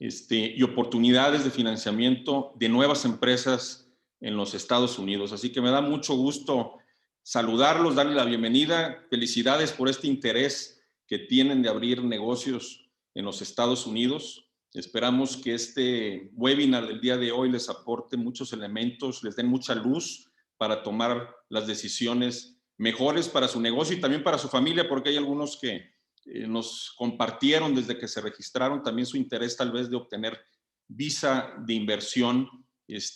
y oportunidades de financiamiento de nuevas empresas en los Estados Unidos. Así que me da mucho gusto saludarlos, darles la bienvenida. Felicidades por este interés que tienen de abrir negocios en los Estados Unidos. Esperamos que este webinar del día de hoy les aporte muchos elementos, les den mucha luz para tomar las decisiones mejores para su negocio y también para su familia, porque hay algunos que nos compartieron desde que se registraron también su interés tal vez de obtener visa de inversión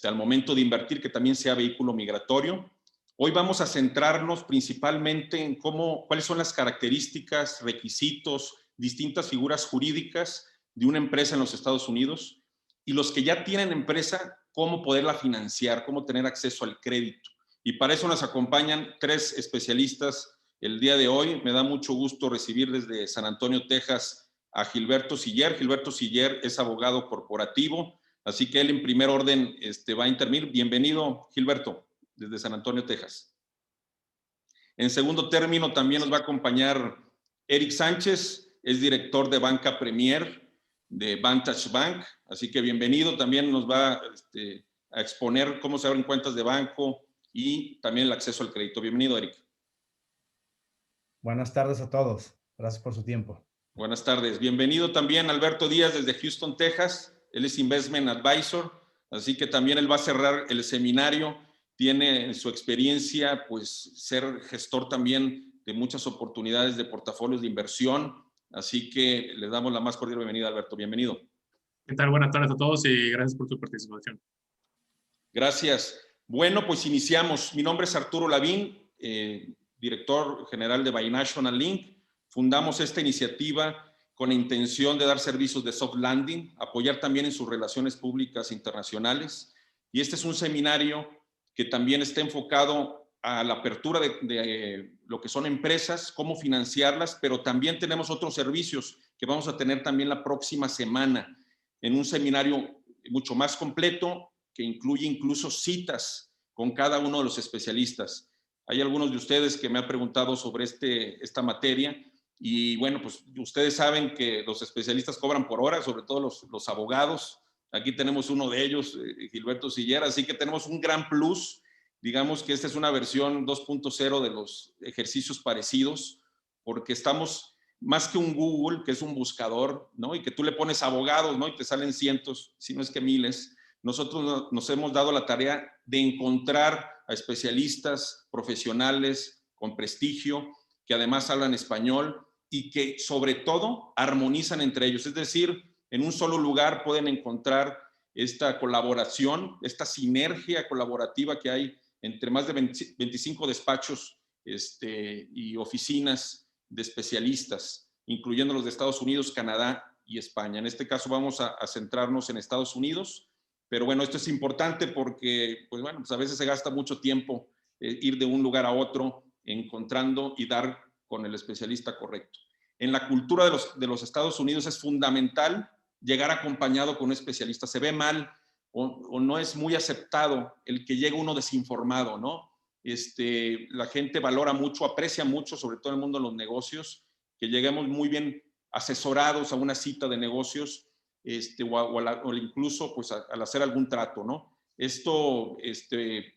al momento de invertir, que también sea vehículo migratorio. Hoy vamos a centrarnos principalmente en cuáles son las características, requisitos, distintas figuras jurídicas de una empresa en los Estados Unidos y los que ya tienen empresa, cómo poderla financiar, cómo tener acceso al crédito. Y para eso nos acompañan 3 especialistas el día de hoy. Me da mucho gusto recibir desde San Antonio, Texas, a Gilberto Siller. Gilberto Siller es abogado corporativo, así que él en primer orden va a intervenir. Bienvenido, Gilberto, desde San Antonio, Texas. En segundo término también nos va a acompañar Eric Sánchez, es director de Banca Premier de Vantage Bank, así que bienvenido. También nos va a exponer cómo se abren cuentas de banco y también el acceso al crédito. Bienvenido, Eric. Buenas tardes a todos. Gracias por su tiempo. Buenas tardes. Bienvenido también Alberto Díaz desde Houston, Texas. Él es Investment Advisor, así que también él va a cerrar el seminario. Tiene en su experiencia, pues, ser gestor también de muchas oportunidades de portafolios de inversión. Así que le damos la más cordial bienvenida, Alberto. Bienvenido. ¿Qué tal? Buenas tardes a todos y gracias por su participación. Gracias. Bueno, pues iniciamos. Mi nombre es Arturo Lavín, director general de Binational Link. Fundamos esta iniciativa con la intención de dar servicios de soft landing, apoyar también en sus relaciones públicas internacionales. Y este es un seminario que también está enfocado a la apertura de lo que son empresas, cómo financiarlas, pero también tenemos otros servicios que vamos a tener también la próxima semana en un seminario mucho más completo que incluye incluso citas con cada uno de los especialistas. Hay algunos de ustedes que me han preguntado sobre esta materia y bueno, pues ustedes saben que los especialistas cobran por hora, sobre todo los abogados. Aquí tenemos uno de ellos, Gilberto Siller, así que tenemos un gran plus. Digamos que esta es una versión 2.0 de los ejercicios parecidos, porque estamos más que un Google, que es un buscador, ¿no? Y que tú le pones abogados, ¿no? Y te salen cientos, si no es que miles. Nosotros nos hemos dado la tarea de encontrar a especialistas profesionales con prestigio, que además hablan español y que sobre todo armonizan entre ellos. Es decir, en un solo lugar pueden encontrar esta colaboración, esta sinergia colaborativa que hay entre más de 25 despachos y oficinas de especialistas, incluyendo los de Estados Unidos, Canadá y España. En este caso vamos a centrarnos en Estados Unidos, pero bueno, esto es importante porque pues bueno, pues a veces se gasta mucho tiempo ir de un lugar a otro encontrando y dar con el especialista correcto. En la cultura de los Estados Unidos es fundamental llegar acompañado con un especialista. Se ve mal o no es muy aceptado el que llegue uno desinformado, ¿no? La gente valora mucho, aprecia mucho, sobre todo en el mundo de los negocios, que lleguemos muy bien asesorados a una cita de negocios o incluso pues al hacer algún trato, ¿no? Esto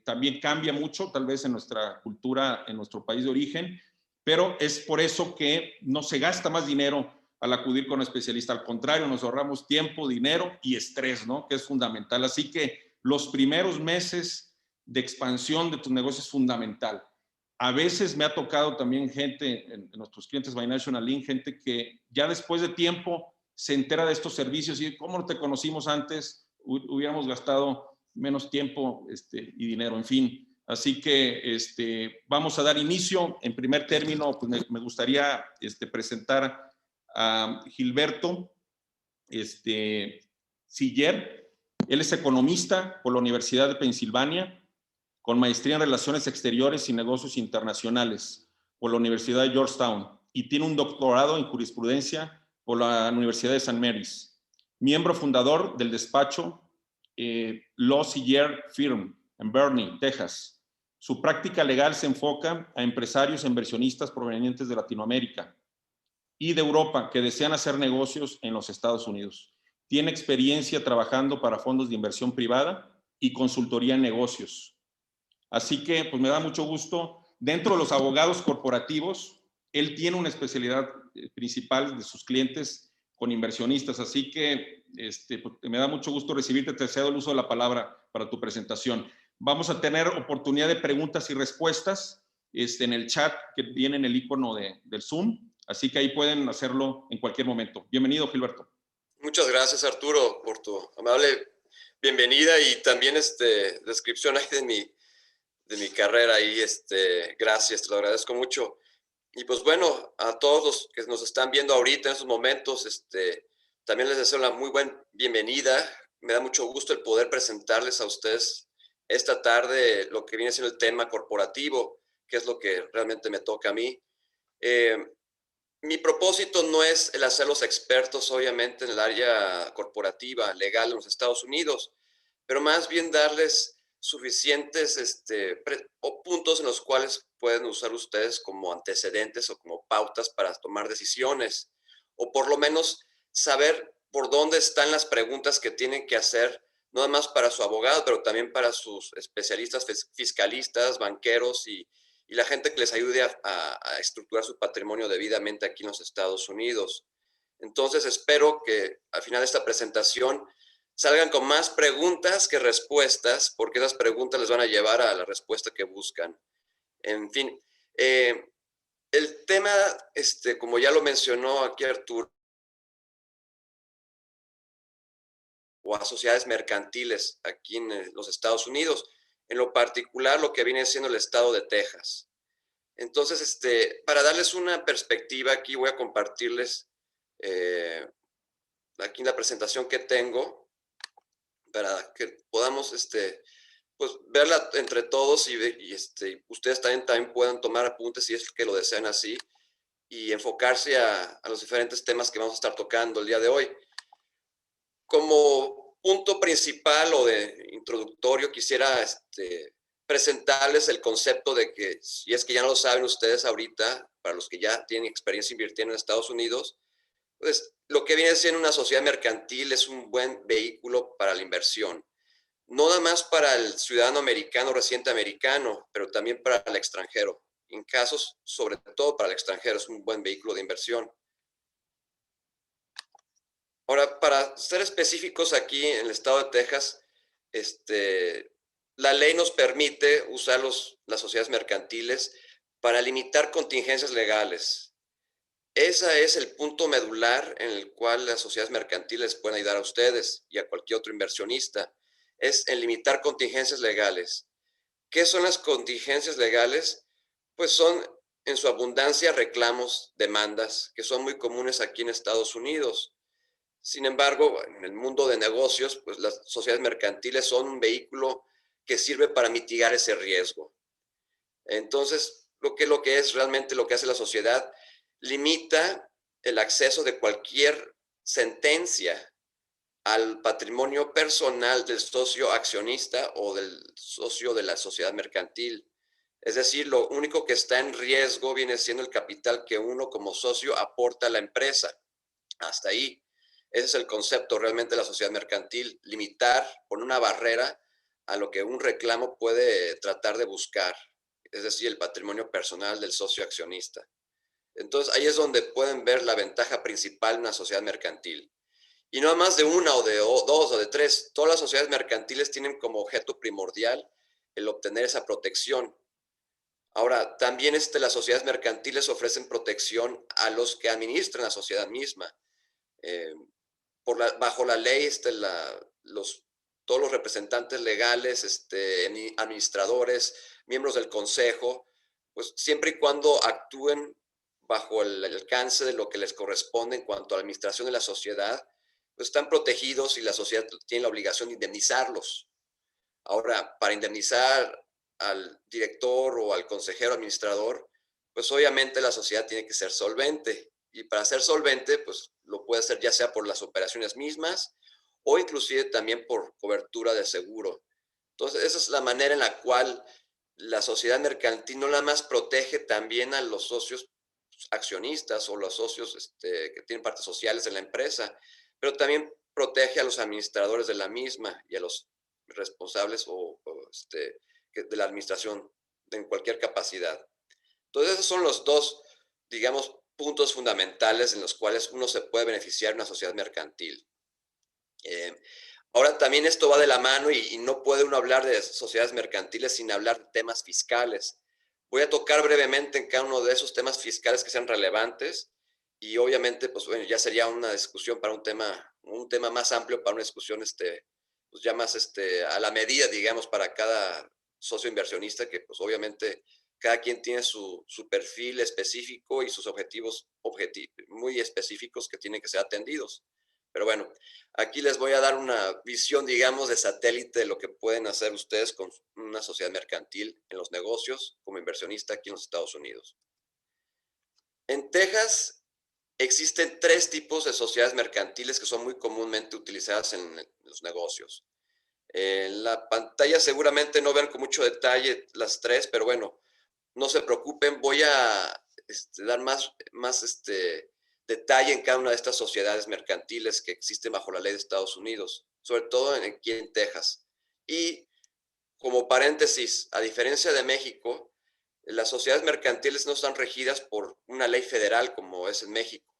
también cambia mucho, tal vez en nuestra cultura, en nuestro país de origen, pero es por eso que no se gasta más dinero al acudir con un especialista. Al contrario, nos ahorramos tiempo, dinero y estrés, ¿no? Que es fundamental. Así que los primeros meses de expansión de tu negocio es fundamental. A veces me ha tocado también gente, en nuestros clientes Binational Link, gente que ya después de tiempo se entera de estos servicios y ¿cómo no te conocimos antes? Hubiéramos gastado menos tiempo y dinero, en fin. Así que vamos a dar inicio. En primer término, pues me gustaría presentar a Gilberto Siller. Él es economista por la Universidad de Pensilvania, con maestría en Relaciones Exteriores y Negocios Internacionales por la Universidad de Georgetown y tiene un doctorado en Jurisprudencia por la Universidad de St. Mary's. Miembro fundador del despacho Law Siller Firm en Bernie, Texas. Su práctica legal se enfoca a empresarios e inversionistas provenientes de Latinoamérica y de Europa que desean hacer negocios en los Estados Unidos. Tiene experiencia trabajando para fondos de inversión privada y consultoría en negocios. Así que pues me da mucho gusto. Dentro de los abogados corporativos, él tiene una especialidad principal de sus clientes con inversionistas. Así que pues, me da mucho gusto recibirte. Te cedo el uso de la palabra para tu presentación. Vamos a tener oportunidad de preguntas y respuestas en el chat que viene en el icono del Zoom. Así que ahí pueden hacerlo en cualquier momento. Bienvenido, Gilberto. Muchas gracias, Arturo, por tu amable bienvenida y también descripción ahí de mi carrera. Y gracias, te lo agradezco mucho. Y pues bueno, a todos los que nos están viendo ahorita en estos momentos, también les deseo una muy buena bienvenida. Me da mucho gusto el poder presentarles a ustedes esta tarde lo que viene siendo el tema corporativo, que es lo que realmente me toca a mí. Mi propósito no es el hacerlos expertos, obviamente, en el área corporativa, legal en los Estados Unidos, pero más bien darles suficientes puntos en los cuales pueden usar ustedes como antecedentes o como pautas para tomar decisiones, o por lo menos saber por dónde están las preguntas que tienen que hacer, no nada más para su abogado, pero también para sus especialistas fiscalistas, banqueros y la gente que les ayude a estructurar su patrimonio debidamente aquí en los Estados Unidos. Entonces, espero que al final de esta presentación salgan con más preguntas que respuestas, porque esas preguntas les van a llevar a la respuesta que buscan. En fin, el tema, como ya lo mencionó aquí Arturo, o a sociedades mercantiles aquí en los Estados Unidos, en lo particular lo que viene siendo el estado de Texas. Entonces, para darles una perspectiva, aquí voy a compartirles aquí la presentación que tengo para que podamos pues, verla entre todos y ustedes también puedan tomar apuntes si es que lo desean así y enfocarse a los diferentes temas que vamos a estar tocando el día de hoy. Como punto principal o de introductorio, quisiera presentarles el concepto de que, si es que ya no lo saben ustedes ahorita, para los que ya tienen experiencia invirtiendo en Estados Unidos, pues lo que viene siendo una sociedad mercantil es un buen vehículo para la inversión. No nada más para el ciudadano americano, residente americano, pero también para el extranjero. En casos, sobre todo para el extranjero, es un buen vehículo de inversión. Ahora, para ser específicos aquí en el estado de Texas, la ley nos permite usar las sociedades mercantiles para limitar contingencias legales. Ese es el punto medular en el cual las sociedades mercantiles pueden ayudar a ustedes y a cualquier otro inversionista, es en limitar contingencias legales. ¿Qué son las contingencias legales? Pues son en su abundancia reclamos, demandas, que son muy comunes aquí en Estados Unidos. Sin embargo, en el mundo de negocios, pues las sociedades mercantiles son un vehículo que sirve para mitigar ese riesgo. Entonces, lo que es realmente lo que hace la sociedad, limita el acceso de cualquier sentencia al patrimonio personal del socio accionista o del socio de la sociedad mercantil. Es decir, lo único que está en riesgo viene siendo el capital que uno como socio aporta a la empresa. Hasta ahí. Ese es el concepto realmente de la sociedad mercantil, limitar, poner una barrera a lo que un reclamo puede tratar de buscar, es decir, el patrimonio personal del socio accionista. Entonces, ahí es donde pueden ver la ventaja principal de una sociedad mercantil. Y no más de una o de dos o de tres, todas las sociedades mercantiles tienen como objeto primordial el obtener esa protección. Ahora, también las sociedades mercantiles ofrecen protección a los que administran la sociedad misma. Bajo la ley, todos los representantes legales, administradores, miembros del consejo, pues siempre y cuando actúen bajo el alcance de lo que les corresponde en cuanto a la administración de la sociedad, pues están protegidos y la sociedad tiene la obligación de indemnizarlos. Ahora, para indemnizar al director o al consejero administrador, pues obviamente la sociedad tiene que ser solvente. Y para ser solvente, pues lo puede hacer ya sea por las operaciones mismas o inclusive también por cobertura de seguro. Entonces, esa es la manera en la cual la sociedad mercantil no nada más protege también a los socios accionistas o los socios que tienen partes sociales en la empresa, pero también protege a los administradores de la misma y a los responsables de la administración en cualquier capacidad. Entonces, esos son los dos, digamos, puntos fundamentales en los cuales uno se puede beneficiar de una sociedad mercantil. Ahora también esto va de la mano y no puede uno hablar de sociedades mercantiles sin hablar de temas fiscales. Voy a tocar brevemente en cada uno de esos temas fiscales que sean relevantes y obviamente pues bueno, ya sería una discusión para un tema más amplio, para una discusión pues ya más a la medida, digamos, para cada socio inversionista, que pues obviamente cada quien tiene su perfil específico y sus objetivos muy específicos que tienen que ser atendidos. Pero bueno, aquí les voy a dar una visión, digamos, de satélite de lo que pueden hacer ustedes con una sociedad mercantil en los negocios como inversionista aquí en los Estados Unidos. En Texas existen 3 tipos de sociedades mercantiles que son muy comúnmente utilizadas en los negocios. En la pantalla seguramente no vean con mucho detalle las 3, pero bueno, no se preocupen, voy a dar más detalle en cada una de estas sociedades mercantiles que existen bajo la ley de Estados Unidos, sobre todo aquí en Texas. Y como paréntesis, a diferencia de México, las sociedades mercantiles no están regidas por una ley federal como es en México.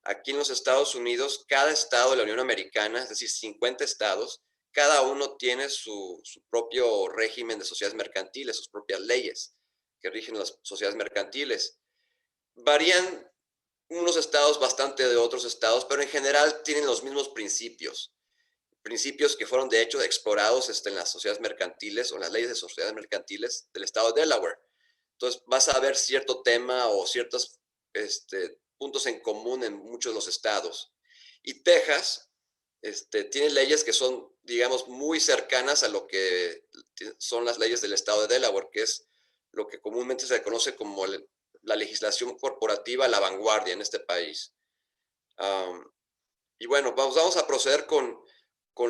Aquí en los Estados Unidos, cada estado de la Unión Americana, es decir, 50 estados, cada uno tiene su propio régimen de sociedades mercantiles, sus propias leyes que rigen las sociedades mercantiles. Varían unos estados bastante de otros estados, pero en general tienen los mismos principios que fueron de hecho explorados en las sociedades mercantiles o en las leyes de sociedades mercantiles del estado de Delaware. Entonces vas a ver cierto tema o ciertos puntos en común en muchos de los estados. Y Texas tiene leyes que son, digamos, muy cercanas a lo que son las leyes del estado de Delaware, que es lo que comúnmente se conoce como la legislación corporativa a la vanguardia en este país. Y bueno, vamos a proceder con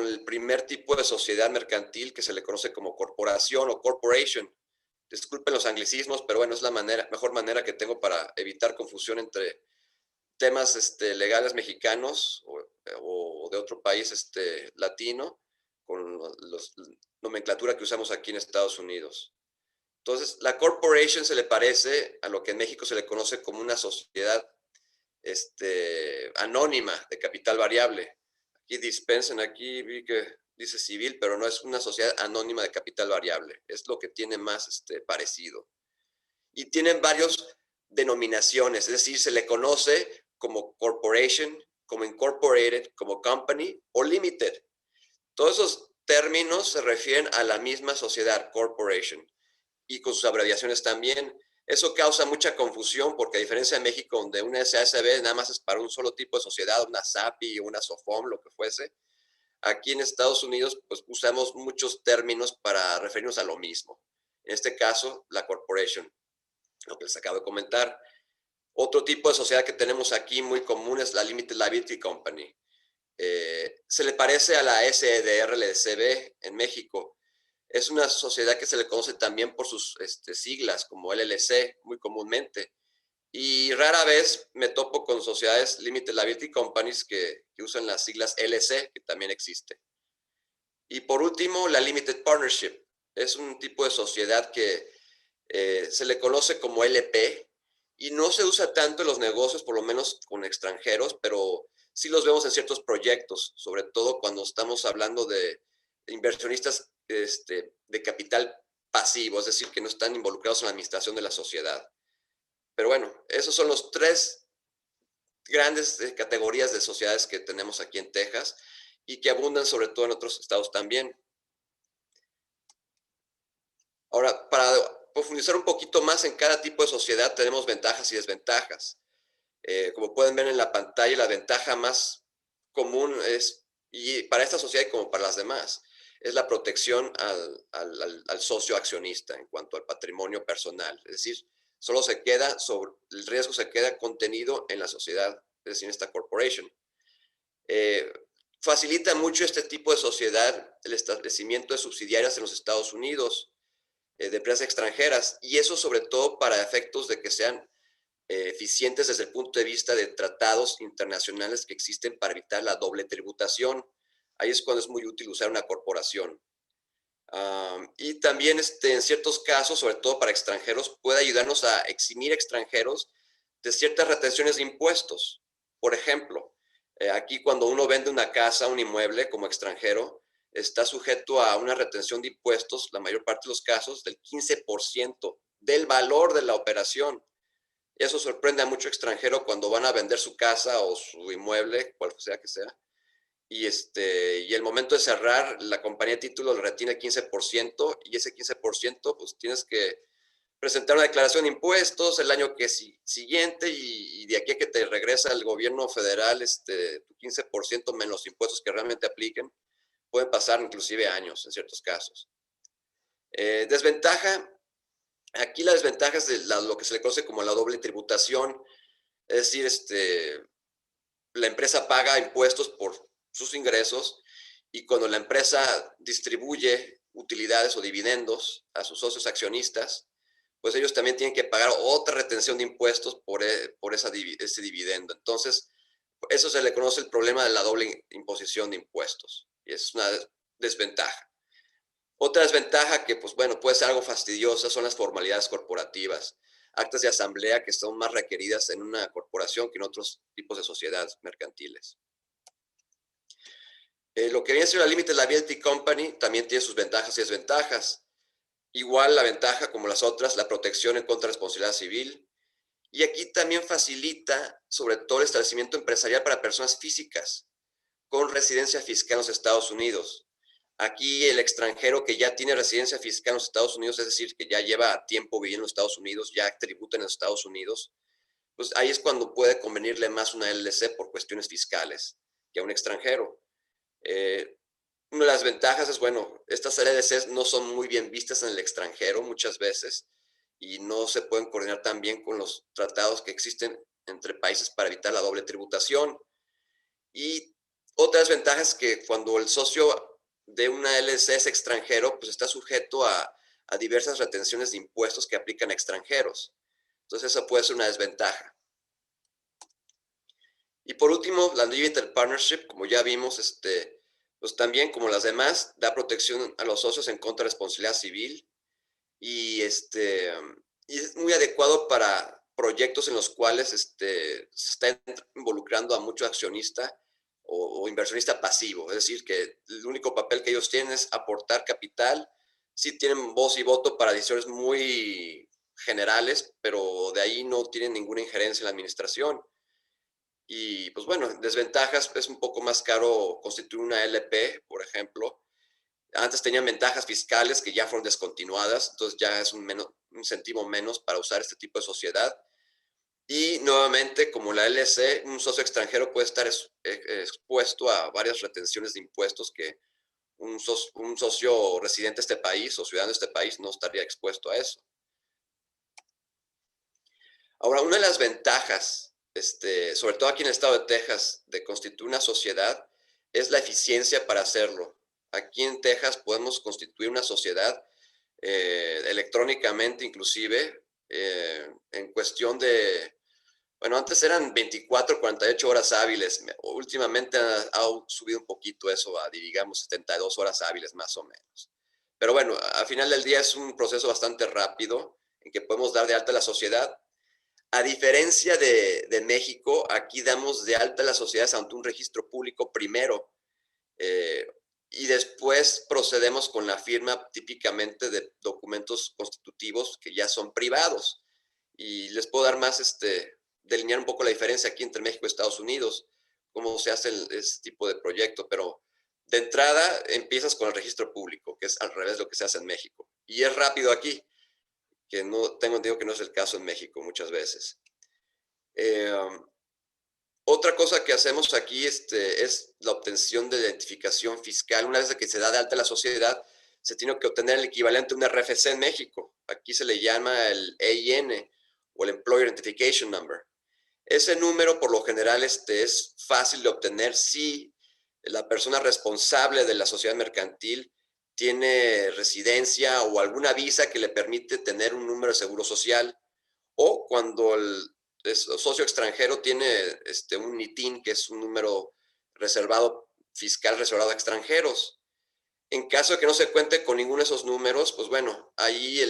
el primer tipo de sociedad mercantil que se le conoce como corporación o corporation. Disculpen los anglicismos, pero bueno, es la mejor manera que tengo para evitar confusión entre temas legales mexicanos o de otro país latino con la nomenclatura que usamos aquí en Estados Unidos. Entonces, la corporation se le parece a lo que en México se le conoce como una sociedad anónima de capital variable. Aquí dispensen, aquí vi que dice civil, pero no es una sociedad anónima de capital variable. Es lo que tiene más parecido. Y tienen varias denominaciones, es decir, se le conoce como corporation, como incorporated, como company o limited. Todos esos términos se refieren a la misma sociedad, corporation, y con sus abreviaciones también. Eso causa mucha confusión porque a diferencia de México, donde una SASB nada más es para un solo tipo de sociedad, una SAPI, una SOFOM, lo que fuese, aquí en Estados Unidos pues usamos muchos términos para referirnos a lo mismo. En este caso, la corporation, lo que les acabo de comentar. Otro tipo de sociedad que tenemos aquí muy común es la Limited Liability Company. Se le parece a la SEDRLCB en México. Es una sociedad que se le conoce también por sus siglas, como LLC, muy comúnmente. Y rara vez me topo con sociedades Limited Liability Companies que usan las siglas LC, que también existe. Y por último, la Limited Partnership. Es un tipo de sociedad que se le conoce como LP y no se usa tanto en los negocios, por lo menos con extranjeros, pero sí los vemos en ciertos proyectos, sobre todo cuando estamos hablando de inversionistas de capital pasivo, es decir, que no están involucrados en la administración de la sociedad. Pero bueno, esos son los 3 grandes categorías de sociedades que tenemos aquí en Texas y que abundan sobre todo en otros estados también. Ahora, para profundizar un poquito más en cada tipo de sociedad, tenemos ventajas y desventajas. Como pueden ver en la pantalla, la ventaja más común es, y para esta sociedad como para las demás, es la protección al socio accionista en cuanto al patrimonio personal. Es decir, el riesgo se queda contenido en la sociedad, es decir, en esta corporation. Facilita mucho este tipo de sociedad el establecimiento de subsidiarias en los Estados Unidos, de empresas extranjeras, y eso sobre todo para efectos de que sean eficientes desde el punto de vista de tratados internacionales que existen para evitar la doble tributación. Ahí es cuando es muy útil usar una corporación. Y también en ciertos casos, sobre todo para extranjeros, puede ayudarnos a eximir extranjeros de ciertas retenciones de impuestos. Por ejemplo, aquí cuando uno vende una casa, un inmueble como extranjero, está sujeto a una retención de impuestos, la mayor parte de los casos, del 15% del valor de la operación. Eso sorprende a mucho extranjero cuando van a vender su casa o su inmueble, cual sea que sea. Y el momento de cerrar, la compañía de títulos retiene el 15% y ese 15% pues tienes que presentar una declaración de impuestos el año que siguiente y de aquí a que te regresa el gobierno federal tu 15% menos los impuestos que realmente apliquen, pueden pasar inclusive años en ciertos casos. Desventaja, aquí la desventaja es lo que se le conoce como la doble tributación, es decir, la empresa paga impuestos por sus ingresos y cuando la empresa distribuye utilidades o dividendos a sus socios accionistas, pues ellos también tienen que pagar otra retención de impuestos por ese dividendo. Entonces, eso se le conoce el problema de la doble imposición de impuestos y es una desventaja. Otra desventaja que, pues bueno, puede ser algo fastidiosa son las formalidades corporativas, actas de asamblea que son más requeridas en una corporación que en otros tipos de sociedades mercantiles. Lo que viene siendo la Limited Liability Company también tiene sus ventajas y desventajas. Igual la ventaja como las otras, la protección en contra de responsabilidad civil. Y aquí también facilita sobre todo el establecimiento empresarial para personas físicas con residencia fiscal en los Estados Unidos. Aquí el extranjero que ya tiene residencia fiscal en los Estados Unidos, es decir, que ya lleva tiempo viviendo en los Estados Unidos, ya tributa en los Estados Unidos, pues ahí es cuando puede convenirle más una LLC por cuestiones fiscales que a un extranjero. Una de las ventajas es, bueno, estas LLCs no son muy bien vistas en el extranjero muchas veces y no se pueden coordinar tan bien con los tratados que existen entre países para evitar la doble tributación. Y otra desventaja es que cuando el socio de una LLC es extranjero, pues está sujeto a diversas retenciones de impuestos que aplican a extranjeros. Entonces, eso puede ser una desventaja. Y por último, la Limited Partnership, como ya vimos, pues también, como las demás, da protección a los socios en contra de responsabilidad civil y es muy adecuado para proyectos en los cuales se está involucrando a mucho accionista o inversionista pasivo. Es decir, que el único papel que ellos tienen es aportar capital. Sí tienen voz y voto para decisiones muy generales, pero de ahí no tienen ninguna injerencia en la administración. Y pues bueno, desventajas, es un poco más caro constituir una LP, por ejemplo. Antes tenían ventajas fiscales que ya fueron descontinuadas, entonces ya es un incentivo menos para usar este tipo de sociedad. Y nuevamente, como la LLC, un socio extranjero puede estar expuesto a varias retenciones de impuestos que un socio residente de este país o ciudadano de este país no estaría expuesto a eso. Ahora, una de las ventajas, sobre todo aquí en el estado de Texas, de constituir una sociedad, es la eficiencia para hacerlo. Aquí en Texas podemos constituir una sociedad electrónicamente, inclusive, en cuestión de, bueno, antes eran 24, 48 horas hábiles. Últimamente ha subido un poquito eso a, digamos, 72 horas hábiles más o menos. Pero bueno, al final del día es un proceso bastante rápido en que podemos dar de alta la sociedad. A diferencia de México, aquí damos de alta las sociedades ante un registro público primero y después procedemos con la firma típicamente de documentos constitutivos que ya son privados. Y les puedo dar más, delinear un poco la diferencia aquí entre México y Estados Unidos, cómo se hace este tipo de proyecto, pero de entrada empiezas con el registro público, que es al revés de lo que se hace en México. Y es rápido aquí, que no tengo entendido que no es el caso en México muchas veces. Otra cosa que hacemos aquí es la obtención de identificación fiscal. Una vez que se da de alta la sociedad, se tiene que obtener el equivalente a un RFC en México. Aquí se le llama el EIN o el Employer Identification Number. Ese número, por lo general, es fácil de obtener si la persona responsable de la sociedad mercantil tiene residencia o alguna visa que le permite tener un número de seguro social, o cuando socio extranjero tiene un NITIN, que es un número reservado, fiscal reservado a extranjeros. En caso de que no se cuente con ninguno de esos números, pues bueno, ahí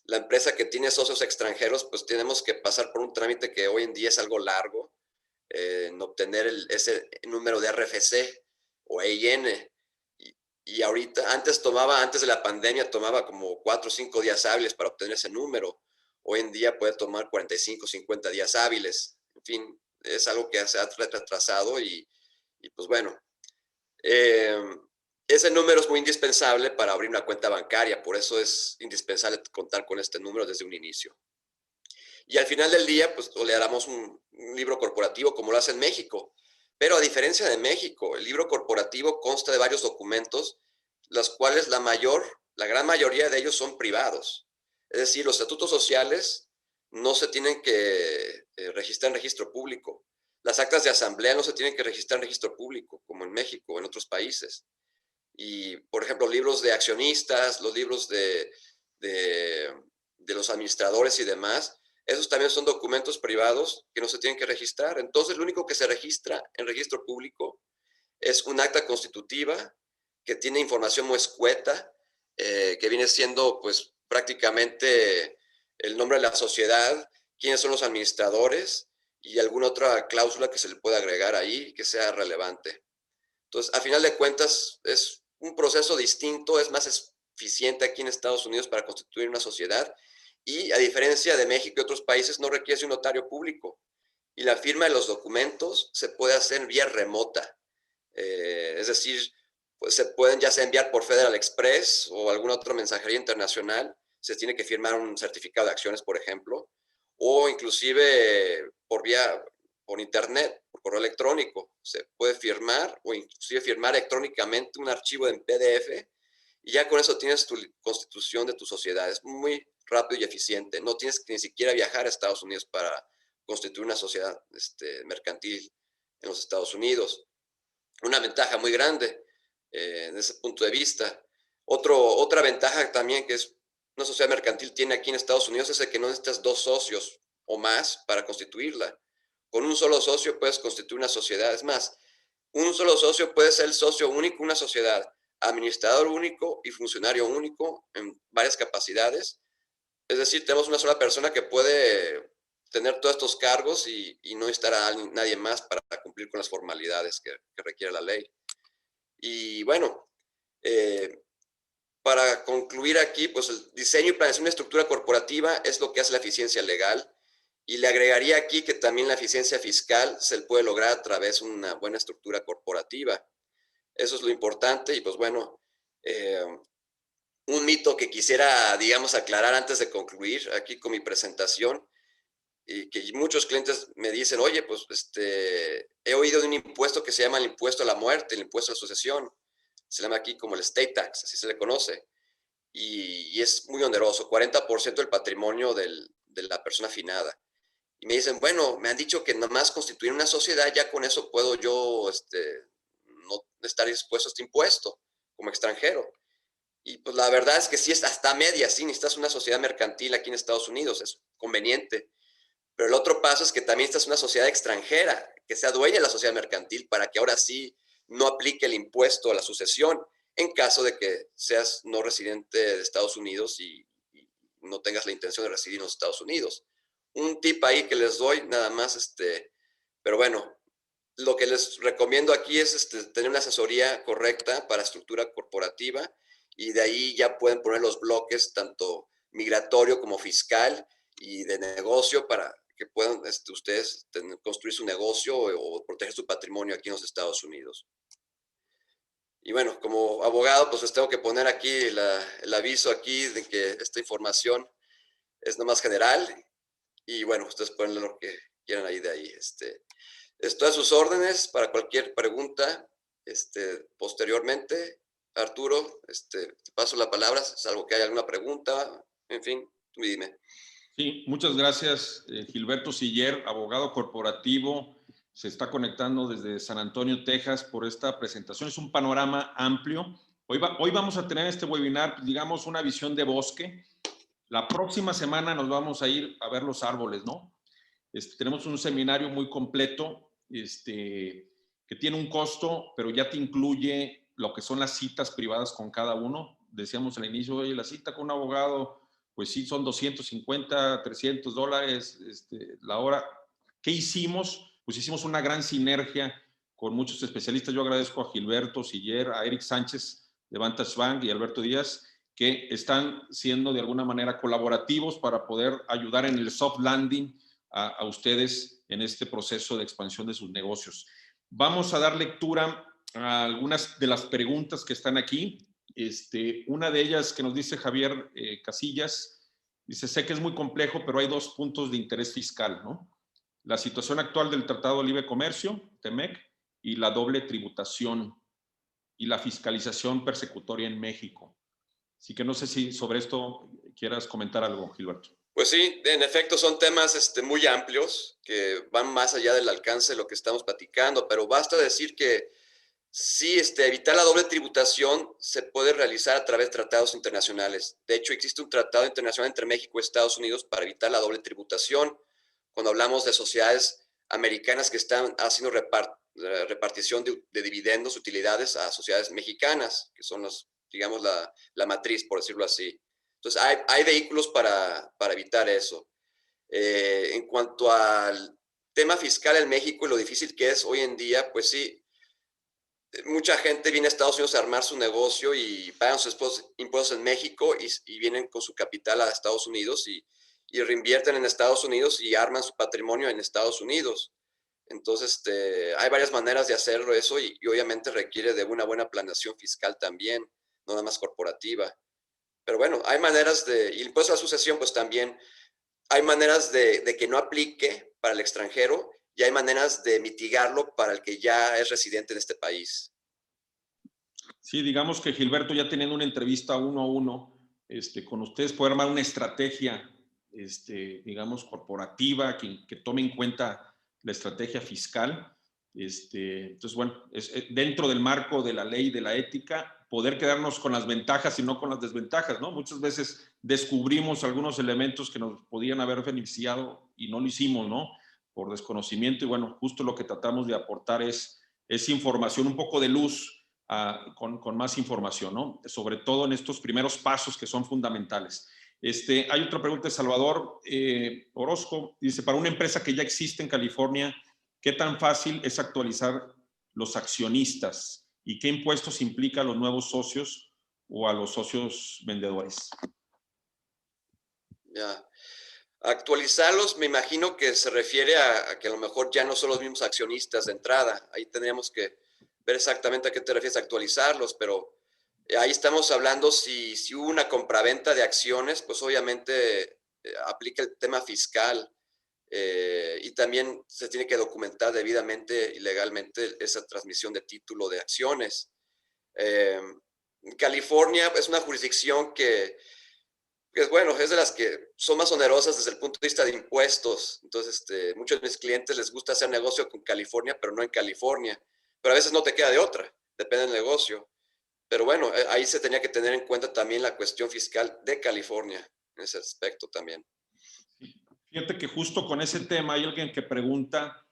la empresa que tiene socios extranjeros, pues tenemos que pasar por un trámite que hoy en día es algo largo, en obtener ese número de RFC o EIN. Y ahorita, antes de la pandemia, tomaba como 4 o 5 días hábiles para obtener ese número. Hoy en día puede tomar 45, 50 días hábiles. En fin, es algo que se ha retrasado y pues bueno, ese número es muy indispensable para abrir una cuenta bancaria. Por eso es indispensable contar con este número desde un inicio. Y al final del día, pues le damos un libro corporativo como lo hace en México. Pero a diferencia de México, el libro corporativo consta de varios documentos, los cuales la gran mayoría de ellos son privados. Es decir, los estatutos sociales no se tienen que registrar en registro público. Las actas de asamblea no se tienen que registrar en registro público, como en México o en otros países. Y, por ejemplo, libros de accionistas, los libros de los administradores y demás, esos también son documentos privados que no se tienen que registrar. Entonces, lo único que se registra en registro público es un acta constitutiva que tiene información muy escueta, que viene siendo, pues, prácticamente el nombre de la sociedad, quiénes son los administradores y alguna otra cláusula que se le pueda agregar ahí que sea relevante. Entonces, a final de cuentas, es un proceso distinto, es más eficiente aquí en Estados Unidos para constituir una sociedad. Y a diferencia de México y otros países, no requiere un notario público. Y la firma de los documentos se puede hacer vía remota. Es decir, pues se pueden ya sea enviar por Federal Express o alguna otra mensajería internacional. Se tiene que firmar un certificado de acciones, por ejemplo. O inclusive por internet, por correo electrónico. Se puede firmar o inclusive firmar electrónicamente un archivo en PDF. Y ya con eso tienes tu constitución de tu sociedad. Es muy rápido y eficiente. No tienes que ni siquiera viajar a Estados Unidos para constituir una sociedad mercantil en los Estados Unidos. Una ventaja muy grande desde ese punto de vista. Otra ventaja también que es una sociedad mercantil tiene aquí en Estados Unidos es el que no necesitas 2 socios o más para constituirla. Con un solo socio puedes constituir una sociedad. Es más, un solo socio puede ser el socio único de una sociedad, administrador único y funcionario único en varias capacidades. Es decir, tenemos una sola persona que puede tener todos estos cargos y no necesitar a nadie más para cumplir con las formalidades que requiere la ley. Y bueno, para concluir aquí, pues el diseño y planeación de estructura corporativa es lo que hace la eficiencia legal. Y le agregaría aquí que también la eficiencia fiscal se puede lograr a través de una buena estructura corporativa. Eso es lo importante y pues bueno, un mito que quisiera, digamos, aclarar antes de concluir aquí con mi presentación y que muchos clientes me dicen, oye, pues he oído de un impuesto que se llama el impuesto a la muerte, el impuesto a la sucesión. Se llama aquí como el estate tax, así se le conoce. Y es muy oneroso, 40% del patrimonio de la persona finada. Y me dicen, bueno, me han dicho que nomás constituir una sociedad, ya con eso puedo yo no estar expuesto a este impuesto como extranjero. Y pues la verdad es que sí, hasta media, sí, necesitas una sociedad mercantil aquí en Estados Unidos, es conveniente. Pero el otro paso es que también necesitas una sociedad extranjera, que sea dueña de la sociedad mercantil, para que ahora sí no aplique el impuesto a la sucesión, en caso de que seas no residente de Estados Unidos y no tengas la intención de residir en los Estados Unidos. Un tip ahí que les doy, nada más, pero bueno, lo que les recomiendo aquí es tener una asesoría correcta para estructura corporativa y de ahí ya pueden poner los bloques tanto migratorio como fiscal y de negocio para que puedan ustedes construir su negocio o proteger su patrimonio aquí en los Estados Unidos. Y bueno, como abogado, pues les tengo que poner aquí el aviso aquí de que esta información es nomás general y bueno, ustedes pueden leer lo que quieran ahí de ahí. Estoy a sus órdenes para cualquier pregunta posteriormente. Arturo, te paso la palabra, salvo que haya alguna pregunta. En fin, tú dime. Sí, muchas gracias, Gilberto Siller, abogado corporativo. Se está conectando desde San Antonio, Texas, por esta presentación. Es un panorama amplio. Hoy vamos a tener este webinar, digamos, una visión de bosque. La próxima semana nos vamos a ir a ver los árboles, ¿no? Tenemos un seminario muy completo, que tiene un costo, pero ya te incluye lo que son las citas privadas con cada uno. Decíamos al inicio, oye, la cita con un abogado, pues sí, son $250, $300 la hora. ¿Qué hicimos? Pues hicimos una gran sinergia con muchos especialistas. Yo agradezco a Gilberto Siller, a Eric Sánchez de Vantage Bank y Alberto Díaz, que están siendo de alguna manera colaborativos para poder ayudar en el soft landing a ustedes en este proceso de expansión de sus negocios. Vamos a dar lectura a algunas de las preguntas que están aquí. Una de ellas que nos dice Javier Casillas, dice, sé que es muy complejo, pero hay 2 puntos de interés fiscal, ¿no? La situación actual del Tratado de Libre Comercio, TEMEC, y la doble tributación y la fiscalización persecutoria en México. Así que no sé si sobre esto quieras comentar algo, Gilberto. Pues sí, en efecto son temas muy amplios que van más allá del alcance de lo que estamos platicando, pero basta decir que sí, evitar la doble tributación se puede realizar a través de tratados internacionales. De hecho, existe un tratado internacional entre México y Estados Unidos para evitar la doble tributación. Cuando hablamos de sociedades americanas que están haciendo repartición de dividendos, utilidades a sociedades mexicanas, que son digamos, la matriz, por decirlo así. Entonces, hay vehículos para evitar eso. En cuanto al tema fiscal en México y lo difícil que es hoy en día, pues sí, mucha gente viene a Estados Unidos a armar su negocio y pagan sus impuestos en México y vienen con su capital a Estados Unidos y reinvierten en Estados Unidos y arman su patrimonio en Estados Unidos. Entonces, hay varias maneras de hacerlo eso y obviamente requiere de una buena planeación fiscal también, no nada más corporativa. Pero bueno, hay maneras y el impuesto a la sucesión, pues también hay maneras de que no aplique para el extranjero y hay maneras de mitigarlo para el que ya es residente en este país. Sí, digamos que Gilberto, ya teniendo una entrevista 1 a 1 con ustedes, puede armar una estrategia, digamos, corporativa que tome en cuenta la estrategia fiscal. Entonces, bueno, dentro del marco de la ley de la ética, poder quedarnos con las ventajas y no con las desventajas, ¿no? Muchas veces descubrimos algunos elementos que nos podían haber beneficiado y no lo hicimos, ¿no? Por desconocimiento. Y bueno, justo lo que tratamos de aportar es información, un poco de luz, con más información, ¿no? Sobre todo en estos primeros pasos que son fundamentales. Hay otra pregunta de Salvador Orozco. Dice, para una empresa que ya existe en California, ¿qué tan fácil es actualizar los accionistas? ¿Y qué impuestos implica a los nuevos socios o a los socios vendedores? Ya. Actualizarlos, me imagino que se refiere a que a lo mejor ya no son los mismos accionistas de entrada. Ahí tendríamos que ver exactamente a qué te refieres a actualizarlos, pero ahí estamos hablando si hubo una compraventa de acciones, pues obviamente aplica el tema fiscal y también se tiene que documentar debidamente y legalmente esa transmisión de título de acciones. California es una jurisdicción que bueno, es de las que son más onerosas desde el punto de vista de impuestos. Entonces, muchos de mis clientes les gusta hacer negocio con California, pero no en California. Pero a veces no te queda de otra, depende del negocio. Pero bueno, ahí se tenía que tener en cuenta también la cuestión fiscal de California, en ese aspecto también. Fíjate que justo con ese tema hay alguien que pregunta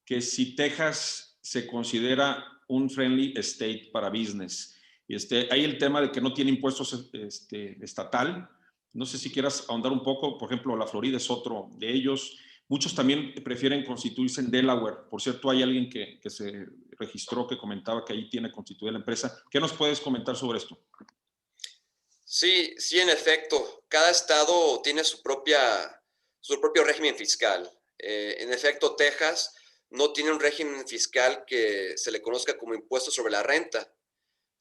que si Texas se considera un friendly state para business. Hay el tema de que no tiene impuestos estatal. No sé si quieras ahondar un poco. Por ejemplo, la Florida es otro de ellos. Muchos también prefieren constituirse en Delaware. Por cierto, hay alguien que se registró que comentaba que ahí tiene constituida la empresa. ¿Qué nos puedes comentar sobre esto? Sí, en efecto. Cada estado tiene su propio régimen fiscal. En efecto, Texas no tiene un régimen fiscal que se le conozca como impuesto sobre la renta.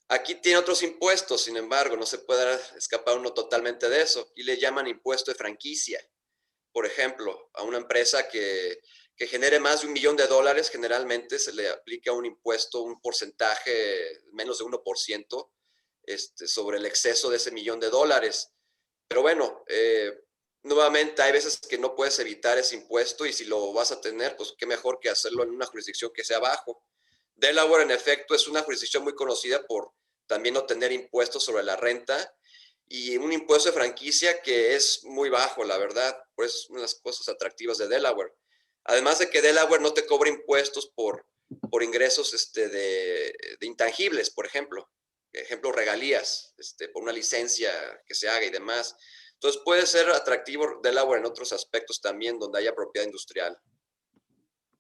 Aquí tiene otros impuestos, sin embargo, no se puede escapar uno totalmente de eso. Y le llaman impuesto de franquicia. Por ejemplo, a una empresa que genere más de $1 millón, generalmente se le aplica un impuesto, un porcentaje menos de 1% sobre el exceso de ese $1 millón. Pero bueno, nuevamente hay veces que no puedes evitar ese impuesto y si lo vas a tener, pues qué mejor que hacerlo en una jurisdicción que sea bajo. Delaware, en efecto, es una jurisdicción muy conocida por también no tener impuestos sobre la renta y un impuesto de franquicia que es muy bajo, la verdad. Pues es una de las cosas atractivas de Delaware. Además de que Delaware no te cobra impuestos por ingresos de intangibles, por ejemplo. Regalías, por una licencia que se haga y demás. Entonces puede ser atractivo Delaware en otros aspectos también, donde haya propiedad industrial.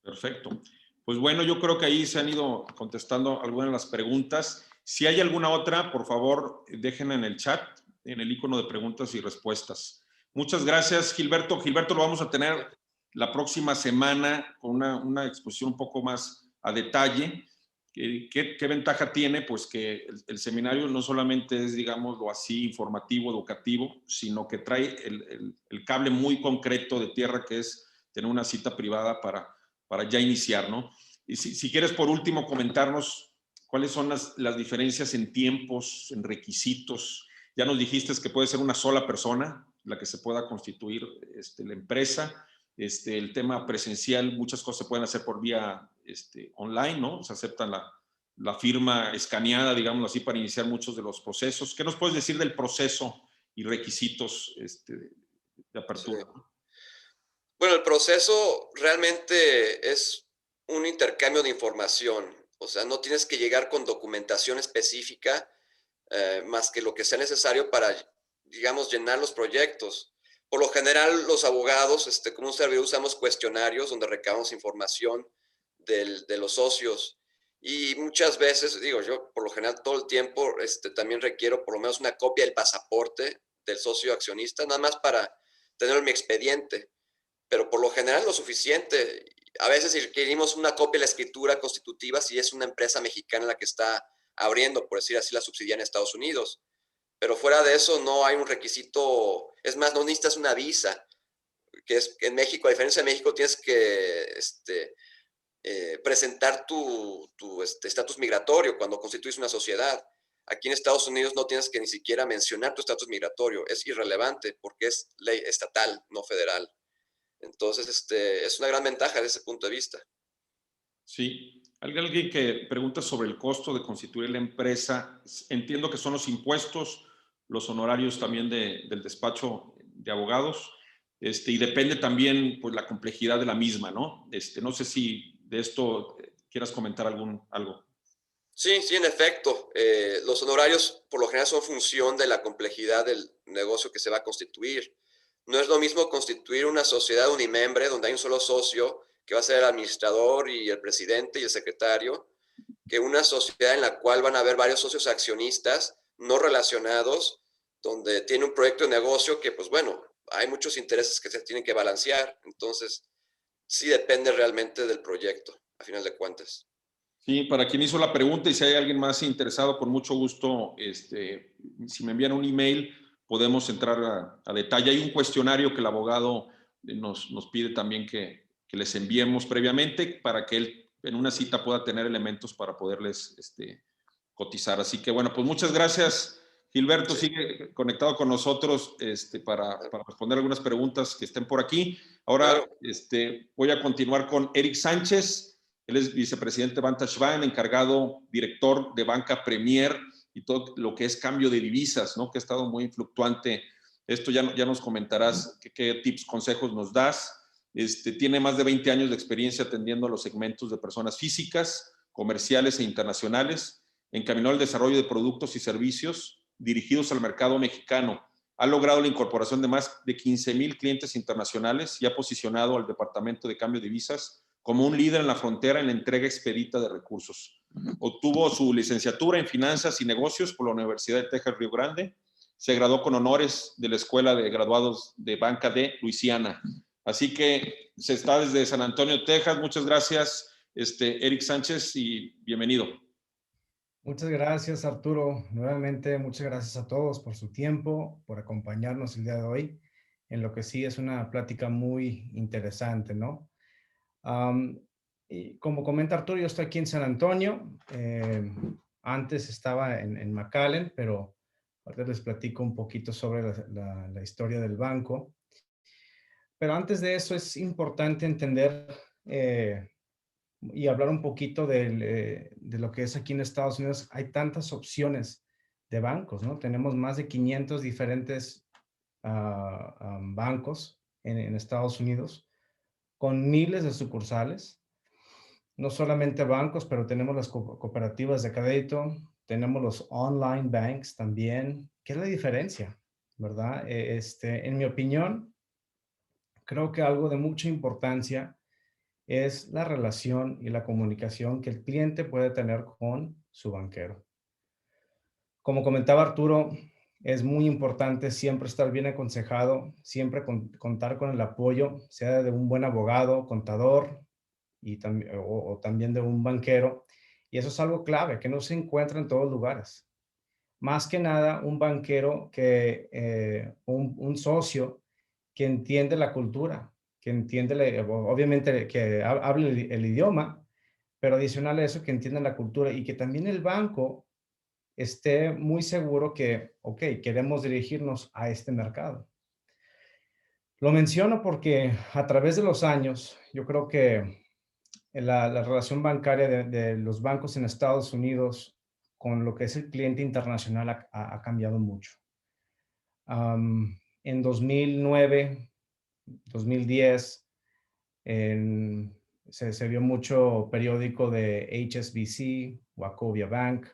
Perfecto. Pues bueno, yo creo que ahí se han ido contestando algunas de las preguntas. Si hay alguna otra, por favor, déjenla en el chat, en el icono de preguntas y respuestas. Muchas gracias, Gilberto. Gilberto, lo vamos a tener la próxima semana con una exposición un poco más a detalle. ¿Qué ventaja tiene? Pues que el seminario no solamente es, digámoslo así, informativo, educativo, sino que trae el cable muy concreto de tierra, que es tener una cita privada para ya iniciar, ¿no? Y si quieres, por último, comentarnos cuáles son las diferencias en tiempos, en requisitos. Ya nos dijiste que puede ser una sola persona la que se pueda constituir la empresa. El tema presencial, muchas cosas se pueden hacer por vía online, ¿no? Se aceptan la firma escaneada, digámoslo así, para iniciar muchos de los procesos. ¿Qué nos puedes decir del proceso y requisitos de apertura? Sí. Bueno, el proceso realmente es un intercambio de información. O sea, no tienes que llegar con documentación específica más que lo que sea necesario para, digamos, llenar los proyectos. Por lo general, los abogados, como un servidor, usamos cuestionarios donde recabamos información de los socios. Y muchas veces, digo yo, por lo general, todo el tiempo, también requiero por lo menos una copia del pasaporte del socio accionista, nada más para tenerlo en mi expediente. Pero por lo general lo suficiente. A veces requerimos una copia de la escritura constitutiva si es una empresa mexicana la que está abriendo, por decir así, la subsidiaria en Estados Unidos. Pero fuera de eso no hay un requisito, es más, no necesitas una visa, que es que en México, a diferencia de México, tienes que presentar tu estatus migratorio cuando constituyes una sociedad. Aquí en Estados Unidos no tienes que ni siquiera mencionar tu estatus migratorio, es irrelevante porque es ley estatal, no federal. Entonces, es una gran ventaja desde ese punto de vista. Sí. Alguien que pregunta sobre el costo de constituir la empresa. Entiendo que son los impuestos, los honorarios también del despacho de abogados, y depende también pues, la complejidad de la misma, ¿no? No sé si de esto quieras comentar algo. Sí, sí, en efecto. Los honorarios por lo general son función de la complejidad del negocio que se va a constituir. No es lo mismo constituir una sociedad unimembre donde hay un solo socio que va a ser el administrador y el presidente y el secretario, que una sociedad en la cual van a haber varios socios accionistas no relacionados, donde tiene un proyecto de negocio que, pues bueno, hay muchos intereses que se tienen que balancear. Entonces, sí depende realmente del proyecto, a final de cuentas. Sí, para quien hizo la pregunta y si hay alguien más interesado, con mucho gusto, si me envían un email, podemos entrar a detalle. Hay un cuestionario que el abogado nos pide también que les enviemos previamente para que él en una cita pueda tener elementos para poderles cotizar. Así que bueno, pues muchas gracias, Gilberto. Sí. Sigue conectado con nosotros para responder algunas preguntas que estén por aquí. Ahora Claro. voy a continuar con Eric Sánchez. Él es vicepresidente de Vantage Bank, encargado, director de Banca Premier y todo lo que es cambio de divisas, ¿no? Que ha estado muy fluctuante. Esto ya nos comentarás qué tips, consejos nos das. Tiene más de 20 años de experiencia atendiendo a los segmentos de personas físicas, comerciales e internacionales. Encaminó el desarrollo de productos y servicios dirigidos al mercado mexicano. Ha logrado la incorporación de más de 15,000 clientes internacionales y ha posicionado al Departamento de Cambio de Divisas como un líder en la frontera en la entrega expedita de recursos. Obtuvo su licenciatura en Finanzas y Negocios por la Universidad de Texas Río Grande. Se graduó con honores de la Escuela de Graduados de Banca de Luisiana. Así que se está desde San Antonio, Texas. Muchas gracias, Eric Sánchez, y bienvenido. Muchas gracias, Arturo. Nuevamente, muchas gracias a todos por su tiempo, por acompañarnos el día de hoy, en lo que sí es una plática muy interesante, ¿no? Y como comenta Arturo, yo estoy aquí en San Antonio. Antes estaba en McAllen, pero ahora les platico un poquito sobre la historia del banco. Pero antes de eso es importante entender y hablar un poquito de lo que es aquí en Estados Unidos. Hay tantas opciones de bancos, ¿no? Tenemos más de 500 diferentes bancos en Estados Unidos. con miles de sucursales, no solamente bancos, pero tenemos las cooperativas de crédito, tenemos los online banks también. ¿Qué es la diferencia? ¿Verdad? En mi opinión, creo que algo de mucha importancia es la relación y la comunicación que el cliente puede tener con su banquero. Como comentaba Arturo, es muy importante siempre estar bien aconsejado, siempre contar con el apoyo, sea de un buen abogado, contador y o también de un banquero. Y eso es algo clave, que no se encuentra en todos lugares. Más que nada, un banquero un socio que entiende la cultura, que entiende, obviamente, que hable el idioma, pero adicional a eso, que entienda la cultura y que también el banco esté muy seguro que, ok, queremos dirigirnos a este mercado. Lo menciono porque a través de los años, yo creo que la relación bancaria de los bancos en Estados Unidos con lo que es el cliente internacional ha cambiado mucho. En 2009, 2010, se vio mucho periódico de HSBC, Wachovia Bank,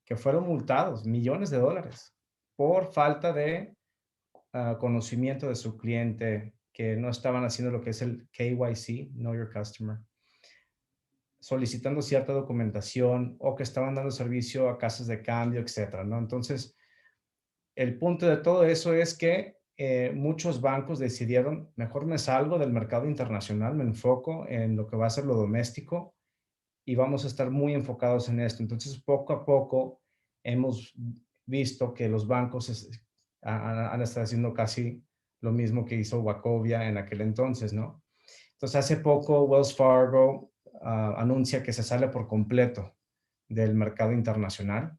que fueron multados millones de dólares por falta de conocimiento de su cliente, que no estaban haciendo lo que es el KYC, Know Your Customer, solicitando cierta documentación o que estaban dando servicio a casas de cambio, etcétera, ¿no? Entonces, el punto de todo eso es que muchos bancos decidieron, mejor me salgo del mercado internacional, me enfoco en lo que va a ser lo doméstico y vamos a estar muy enfocados en esto. Entonces, poco a poco hemos visto que los bancos han estado haciendo casi lo mismo que hizo Wachovia en aquel entonces, ¿no? Entonces, hace poco Wells Fargo anuncia que se sale por completo del mercado internacional.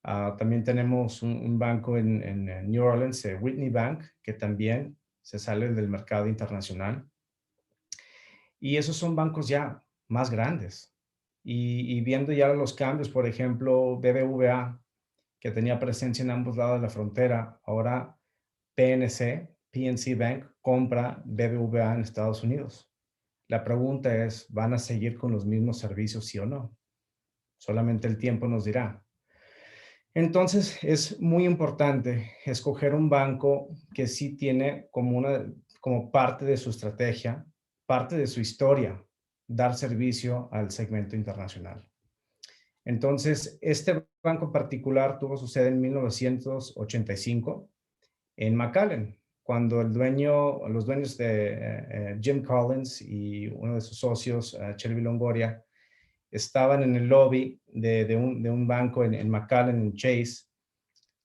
También tenemos un banco en New Orleans, Whitney Bank, que también se sale del mercado internacional. Y esos son bancos ya más grandes. Y viendo ya los cambios, por ejemplo, BBVA, que tenía presencia en ambos lados de la frontera, ahora PNC Bank compra BBVA en Estados Unidos. La pregunta es, ¿van a seguir con los mismos servicios, sí o no? Solamente el tiempo nos dirá. Entonces, es muy importante escoger un banco que sí tiene como parte de su estrategia, parte de su historia, dar servicio al segmento internacional. Entonces, este banco en particular tuvo su sede en 1985 en McAllen, cuando los dueños de Jim Collins y uno de sus socios, Shelby Longoria, estaban en el lobby de un banco en McAllen, en Chase,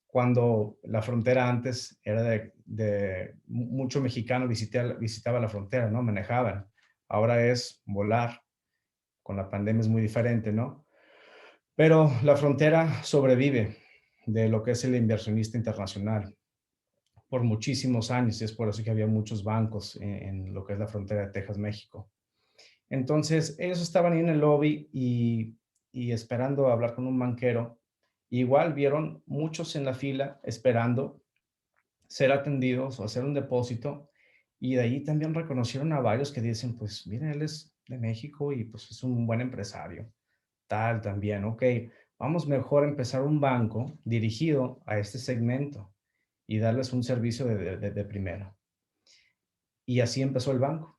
cuando la frontera antes era de mucho mexicano visitaba la frontera, ¿no? Manejaban. Ahora es volar. Con la pandemia es muy diferente, ¿no? Pero la frontera sobrevive de lo que es el inversionista internacional por muchísimos años, y es por eso que había muchos bancos en lo que es la frontera de Texas-México. Entonces, ellos estaban ahí en el lobby y esperando hablar con un banquero. Igual vieron muchos en la fila esperando ser atendidos o hacer un depósito. Y de ahí también reconocieron a varios que dicen, pues, miren, él es de México y pues es un buen empresario. Tal también, ok. Vamos mejor a empezar un banco dirigido a este segmento y darles un servicio de primera. Y así empezó el banco.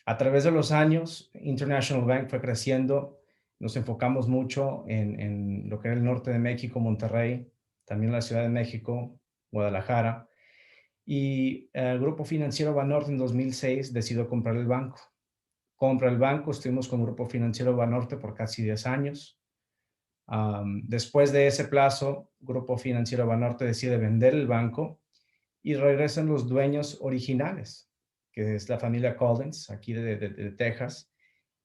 A través de los años, International Bank fue creciendo. Nos enfocamos mucho en lo que era el norte de México, Monterrey, también la Ciudad de México, Guadalajara. Y el Grupo Financiero Banorte en 2006 decidió comprar el banco. Compra el banco, estuvimos con Grupo Financiero Banorte por casi 10 años. Después de ese plazo, Grupo Financiero Banorte decide vender el banco y regresan los dueños originales, que es la familia Collins, aquí de Texas,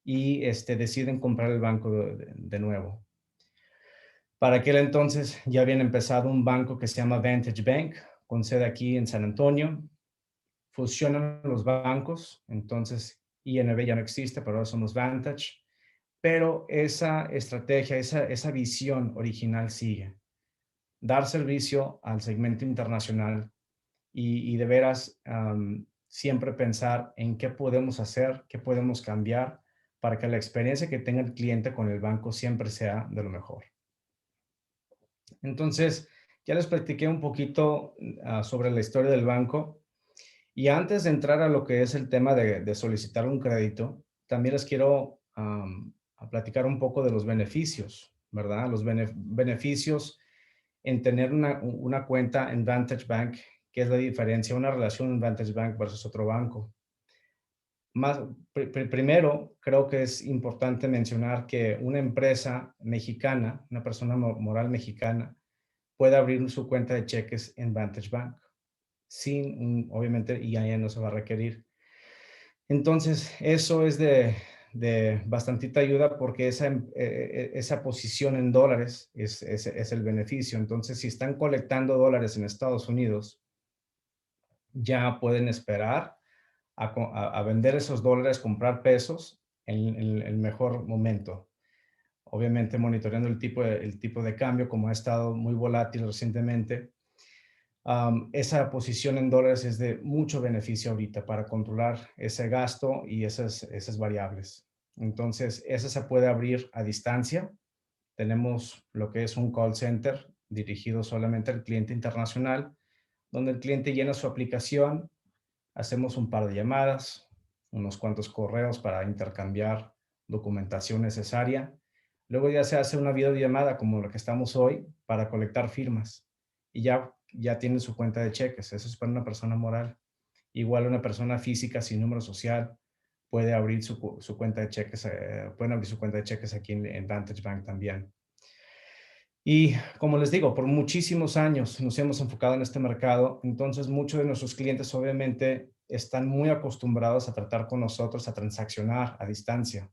y deciden comprar el banco de nuevo. Para aquel entonces ya habían empezado un banco que se llama Vantage Bank, con sede aquí en San Antonio. Fusionan los bancos, entonces INB ya no existe, pero ahora somos Vantage. Pero esa estrategia, esa visión original sigue. Dar servicio al segmento internacional y de veras siempre pensar en qué podemos hacer, qué podemos cambiar para que la experiencia que tenga el cliente con el banco siempre sea de lo mejor. Entonces, ya les platiqué un poquito sobre la historia del banco. Y antes de entrar a lo que es el tema de solicitar un crédito, también les quiero a platicar un poco de los beneficios, ¿verdad? Los beneficios en tener una cuenta en Vantage Bank, ¿qué es la diferencia? Una relación en Vantage Bank versus otro banco. Primero, creo que es importante mencionar que una empresa mexicana, una persona moral mexicana, puede abrir su cuenta de cheques en Vantage Bank sin, obviamente, IAN no se va a requerir. Entonces, eso es de bastantita ayuda porque esa posición en dólares es el beneficio. Entonces, si están colectando dólares en Estados Unidos, ya pueden esperar a vender esos dólares, comprar pesos en el mejor momento. Obviamente, monitoreando el tipo de cambio, como ha estado muy volátil recientemente. Esa posición en dólares es de mucho beneficio ahorita para controlar ese gasto y esas variables. Entonces, esa se puede abrir a distancia. Tenemos lo que es un call center dirigido solamente al cliente internacional, donde el cliente llena su aplicación, hacemos un par de llamadas, unos cuantos correos para intercambiar documentación necesaria. Luego ya se hace una videollamada como la que estamos hoy para colectar firmas y ya tienen su cuenta de cheques. Eso es para una persona moral. Igual una persona física sin número social puede abrir su cuenta de cheques, pueden abrir su cuenta de cheques aquí en Vantage Bank también. Y como les digo, por muchísimos años nos hemos enfocado en este mercado, entonces muchos de nuestros clientes obviamente están muy acostumbrados a tratar con nosotros, a transaccionar a distancia.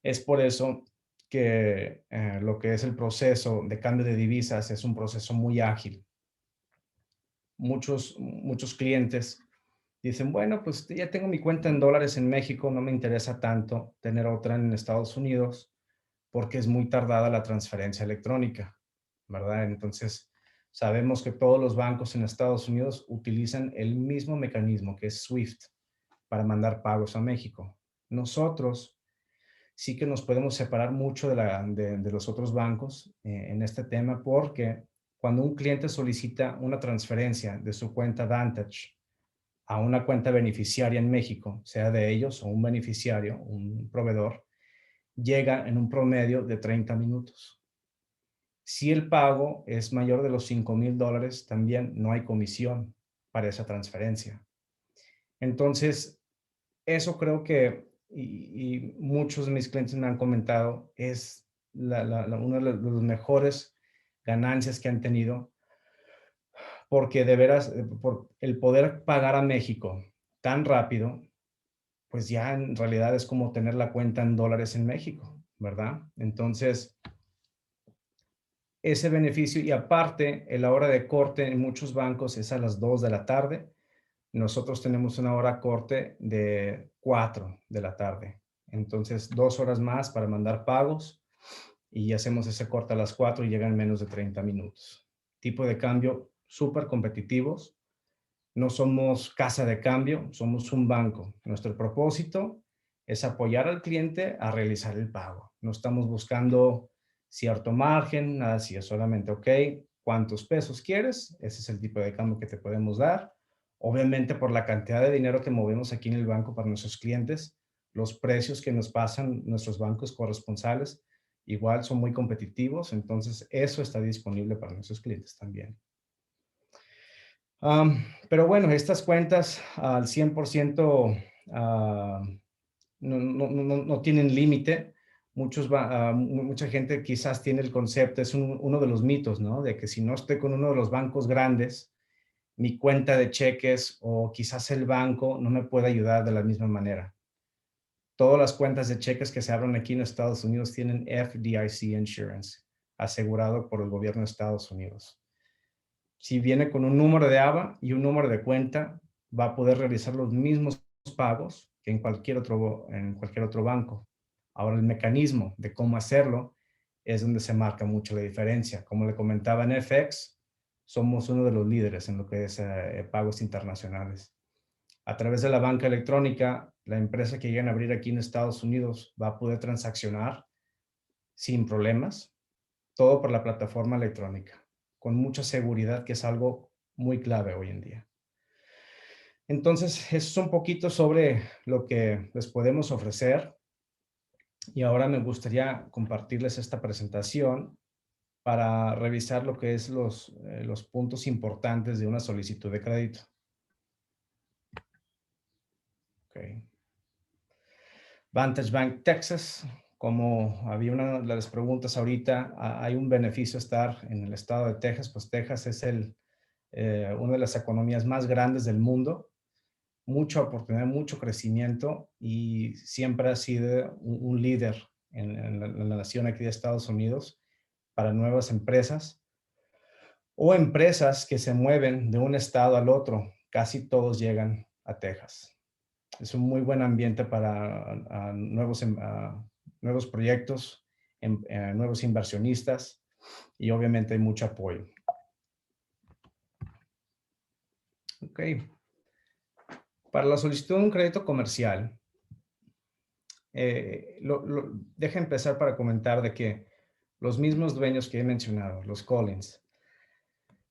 Es por eso que lo que es el proceso de cambio de divisas es un proceso muy ágil. Muchos clientes dicen, bueno, pues ya tengo mi cuenta en dólares en México, no me interesa tanto tener otra en Estados Unidos porque es muy tardada la transferencia electrónica, ¿verdad? Entonces, sabemos que todos los bancos en Estados Unidos utilizan el mismo mecanismo que es SWIFT para mandar pagos a México. Nosotros sí que nos podemos separar mucho de los otros bancos en este tema porque cuando un cliente solicita una transferencia de su cuenta Vantage a una cuenta beneficiaria en México, sea de ellos o un beneficiario, un proveedor, llega en un promedio de 30 minutos. Si el pago es mayor de los $5,000, también no hay comisión para esa transferencia. Entonces, eso creo que, y muchos de mis clientes me han comentado, es una de las mejores ganancias que han tenido, porque de veras, por el poder pagar a México tan rápido, pues ya en realidad es como tener la cuenta en dólares en México, ¿verdad? Entonces, ese beneficio y aparte, la hora de corte en muchos bancos es a las 2 de la tarde. Nosotros tenemos una hora corte de 4 de la tarde. Entonces, 2 horas más para mandar pagos y hacemos ese corte a las 4 y llegan en menos de 30 minutos. Tipo de cambio súper competitivos. No somos casa de cambio, somos un banco. Nuestro propósito es apoyar al cliente a realizar el pago. No estamos buscando cierto margen, nada así, es solamente, ok, ¿cuántos pesos quieres? Ese es el tipo de cambio que te podemos dar. Obviamente, por la cantidad de dinero que movemos aquí en el banco para nuestros clientes, los precios que nos pasan nuestros bancos corresponsales igual son muy competitivos, entonces eso está disponible para nuestros clientes también. Pero bueno, estas cuentas al 100% no tienen límite. Mucha gente quizás tiene el concepto, es uno de los mitos, ¿no? De que si no estoy con uno de los bancos grandes, mi cuenta de cheques o quizás el banco no me puede ayudar de la misma manera. Todas las cuentas de cheques que se abren aquí en Estados Unidos tienen FDIC Insurance, asegurado por el gobierno de Estados Unidos. Si viene con un número de ABA y un número de cuenta, va a poder realizar los mismos pagos que en cualquier otro banco. Ahora, el mecanismo de cómo hacerlo es donde se marca mucho la diferencia. Como le comentaba en FX, somos uno de los líderes en lo que es pagos internacionales. A través de la banca electrónica, la empresa que lleguen a abrir aquí en Estados Unidos va a poder transaccionar sin problemas, todo por la plataforma electrónica, con mucha seguridad, que es algo muy clave hoy en día. Entonces, eso es un poquito sobre lo que les podemos ofrecer. Y ahora me gustaría compartirles esta presentación para revisar lo que es los puntos importantes de una solicitud de crédito. Okay. Vantage Bank Texas, como había una de las preguntas ahorita, hay un beneficio estar en el estado de Texas, pues Texas es una de las economías más grandes del mundo, mucha oportunidad, mucho crecimiento y siempre ha sido un líder en la nación aquí de Estados Unidos para nuevas empresas o empresas que se mueven de un estado al otro. Casi todos llegan a Texas. Es un muy buen ambiente para nuevos proyectos, nuevos inversionistas y obviamente hay mucho apoyo. Ok. Para la solicitud de un crédito comercial, deja empezar para comentar de que los mismos dueños que he mencionado, los Collins,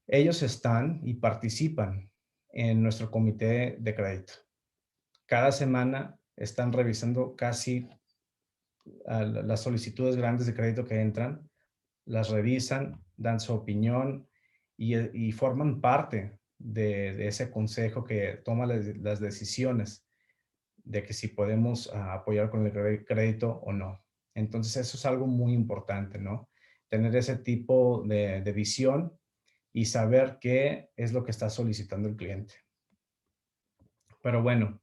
ellos están y participan en nuestro comité de crédito. Cada semana están revisando casi las solicitudes grandes de crédito que entran, las revisan, dan su opinión y forman parte de ese consejo que toma las decisiones de que si podemos apoyar con el crédito o no. Entonces eso es algo muy importante, ¿no? Tener ese tipo de visión y saber qué es lo que está solicitando el cliente. Pero bueno,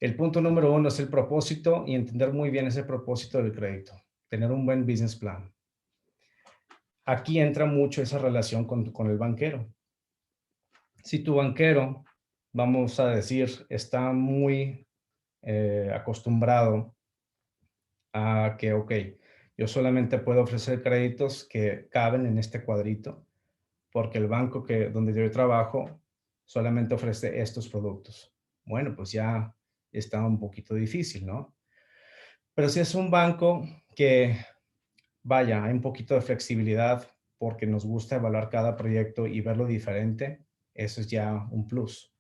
el punto número 1 es el propósito y entender muy bien ese propósito del crédito. Tener un buen business plan. Aquí entra mucho esa relación con el banquero. Si tu banquero, vamos a decir, está muy acostumbrado a que, ok, yo solamente puedo ofrecer créditos que caben en este cuadrito, porque el banco donde yo trabajo solamente ofrece estos productos. Bueno, pues ya está un poquito difícil, ¿no? Pero si es un banco que, vaya, hay un poquito de flexibilidad porque nos gusta evaluar cada proyecto y verlo diferente, eso es ya un plus.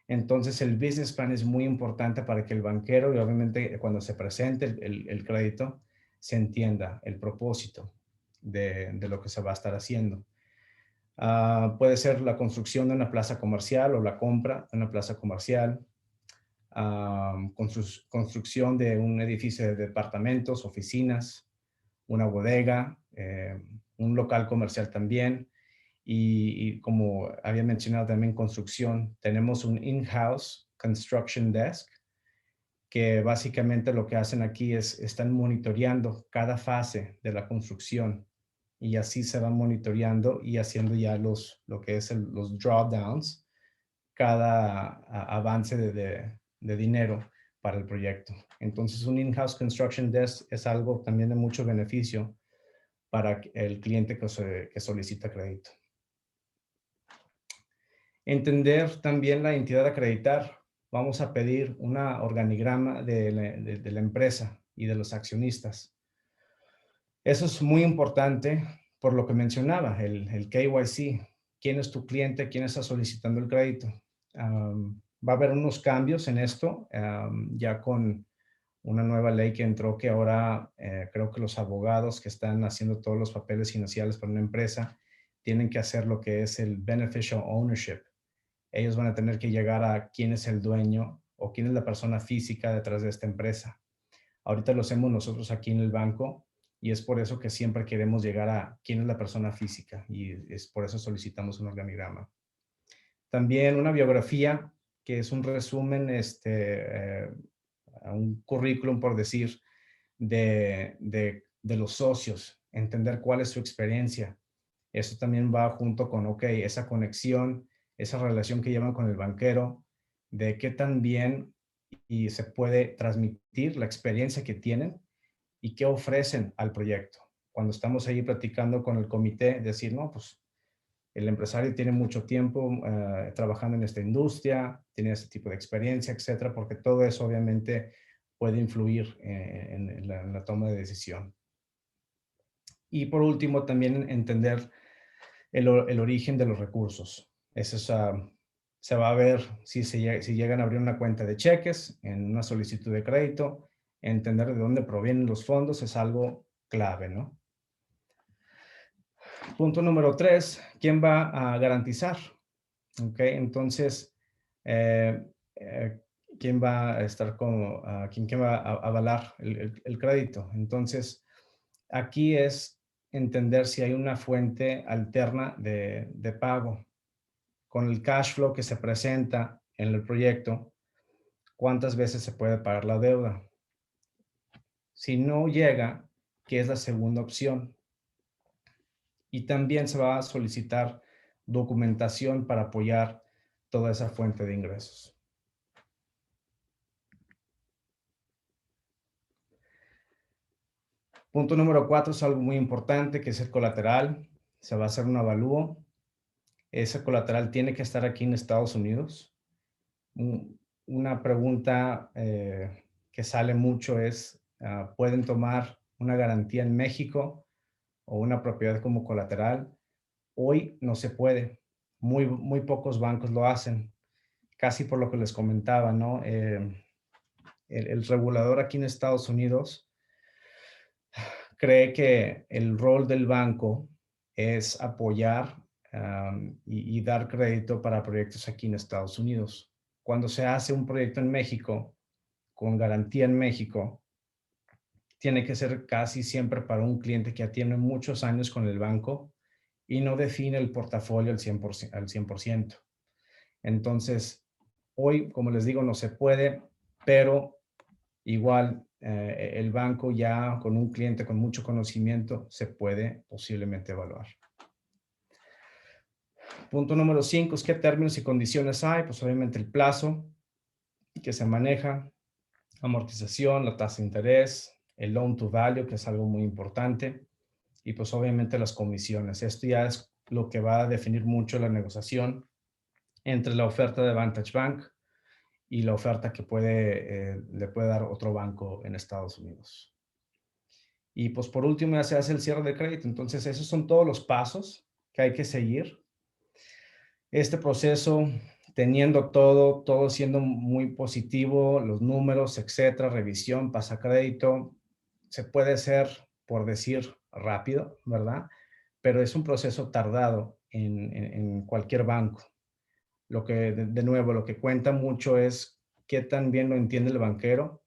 Entonces, el business plan es muy importante para que el banquero y obviamente cuando se presente el crédito, se entienda el propósito de lo que se va a estar haciendo. Puede ser la construcción de una plaza comercial o la compra de una plaza comercial, construcción de un edificio de departamentos, oficinas, una bodega, un local comercial también. Y como había mencionado también construcción, tenemos un in-house construction desk que básicamente lo que hacen aquí es están monitoreando cada fase de la construcción y así se van monitoreando y haciendo ya lo que es los drawdowns, cada avance de dinero para el proyecto. Entonces un in-house construction desk es algo también de mucho beneficio para el cliente que solicita crédito. Entender también la entidad a acreditar. Vamos a pedir una organigrama de la empresa y de los accionistas. Eso es muy importante por lo que mencionaba, el KYC. ¿Quién es tu cliente? ¿Quién está solicitando el crédito? Va a haber unos cambios en esto, ya con una nueva ley que entró que ahora creo que los abogados que están haciendo todos los papeles financieros para una empresa tienen que hacer lo que es el beneficial ownership. Ellos van a tener que llegar a quién es el dueño o quién es la persona física detrás de esta empresa. Ahorita lo hacemos nosotros aquí en el banco y es por eso que siempre queremos llegar a quién es la persona física y es por eso solicitamos un organigrama. También una biografía que es un resumen, un currículum, por decir, de los socios, entender cuál es su experiencia. Eso también va junto con, ok, esa conexión, esa relación que llevan con el banquero, de qué tan bien y se puede transmitir la experiencia que tienen y qué ofrecen al proyecto. Cuando estamos ahí platicando con el comité, decir, no, pues el empresario tiene mucho tiempo trabajando en esta industria, tiene ese tipo de experiencia, etcétera, porque todo eso obviamente puede influir en la toma de decisión. Y por último, también entender el origen de los recursos. Eso es, se va a ver si llegan a abrir una cuenta de cheques, en una solicitud de crédito, entender de dónde provienen los fondos es algo clave, ¿no? Punto número 3, ¿quién va a garantizar? ¿Ok? Entonces, ¿quién va a estar como, quién va a avalar el crédito? Entonces, aquí es entender si hay una fuente alterna de pago. Con el cash flow que se presenta en el proyecto, ¿cuántas veces se puede pagar la deuda? Si no llega, ¿qué es la segunda opción? Y también se va a solicitar documentación para apoyar toda esa fuente de ingresos. Punto número 4 es algo muy importante, que es el colateral. Se va a hacer un avalúo. Ese colateral tiene que estar aquí en Estados Unidos. Una pregunta que sale mucho es, ¿pueden tomar una garantía en México o una propiedad como colateral? Hoy no se puede. Muy pocos bancos lo hacen. Casi por lo que les comentaba, ¿no? El regulador aquí en Estados Unidos cree que el rol del banco es apoyar y dar crédito para proyectos aquí en Estados Unidos. Cuando se hace un proyecto en México, con garantía en México, tiene que ser casi siempre para un cliente que ya tiene muchos años con el banco y no define el portafolio al 100%. Entonces, hoy, como les digo, no se puede, pero igual el banco ya con un cliente con mucho conocimiento se puede posiblemente evaluar. Punto número 5 es qué términos y condiciones hay. Pues obviamente el plazo que se maneja, amortización, la tasa de interés, el loan to value, que es algo muy importante, y pues obviamente las comisiones. Esto ya es lo que va a definir mucho la negociación entre la oferta de Vantage Bank y la oferta que le puede dar otro banco en Estados Unidos. Y pues por último ya se hace el cierre de crédito. Entonces esos son todos los pasos que hay que seguir. Este proceso, teniendo todo siendo muy positivo, los números, etcétera, revisión, pasacrédito, se puede hacer, por decir, rápido, ¿verdad? Pero es un proceso tardado en cualquier banco. Lo que, de nuevo, lo que cuenta mucho es qué tan bien lo entiende el banquero.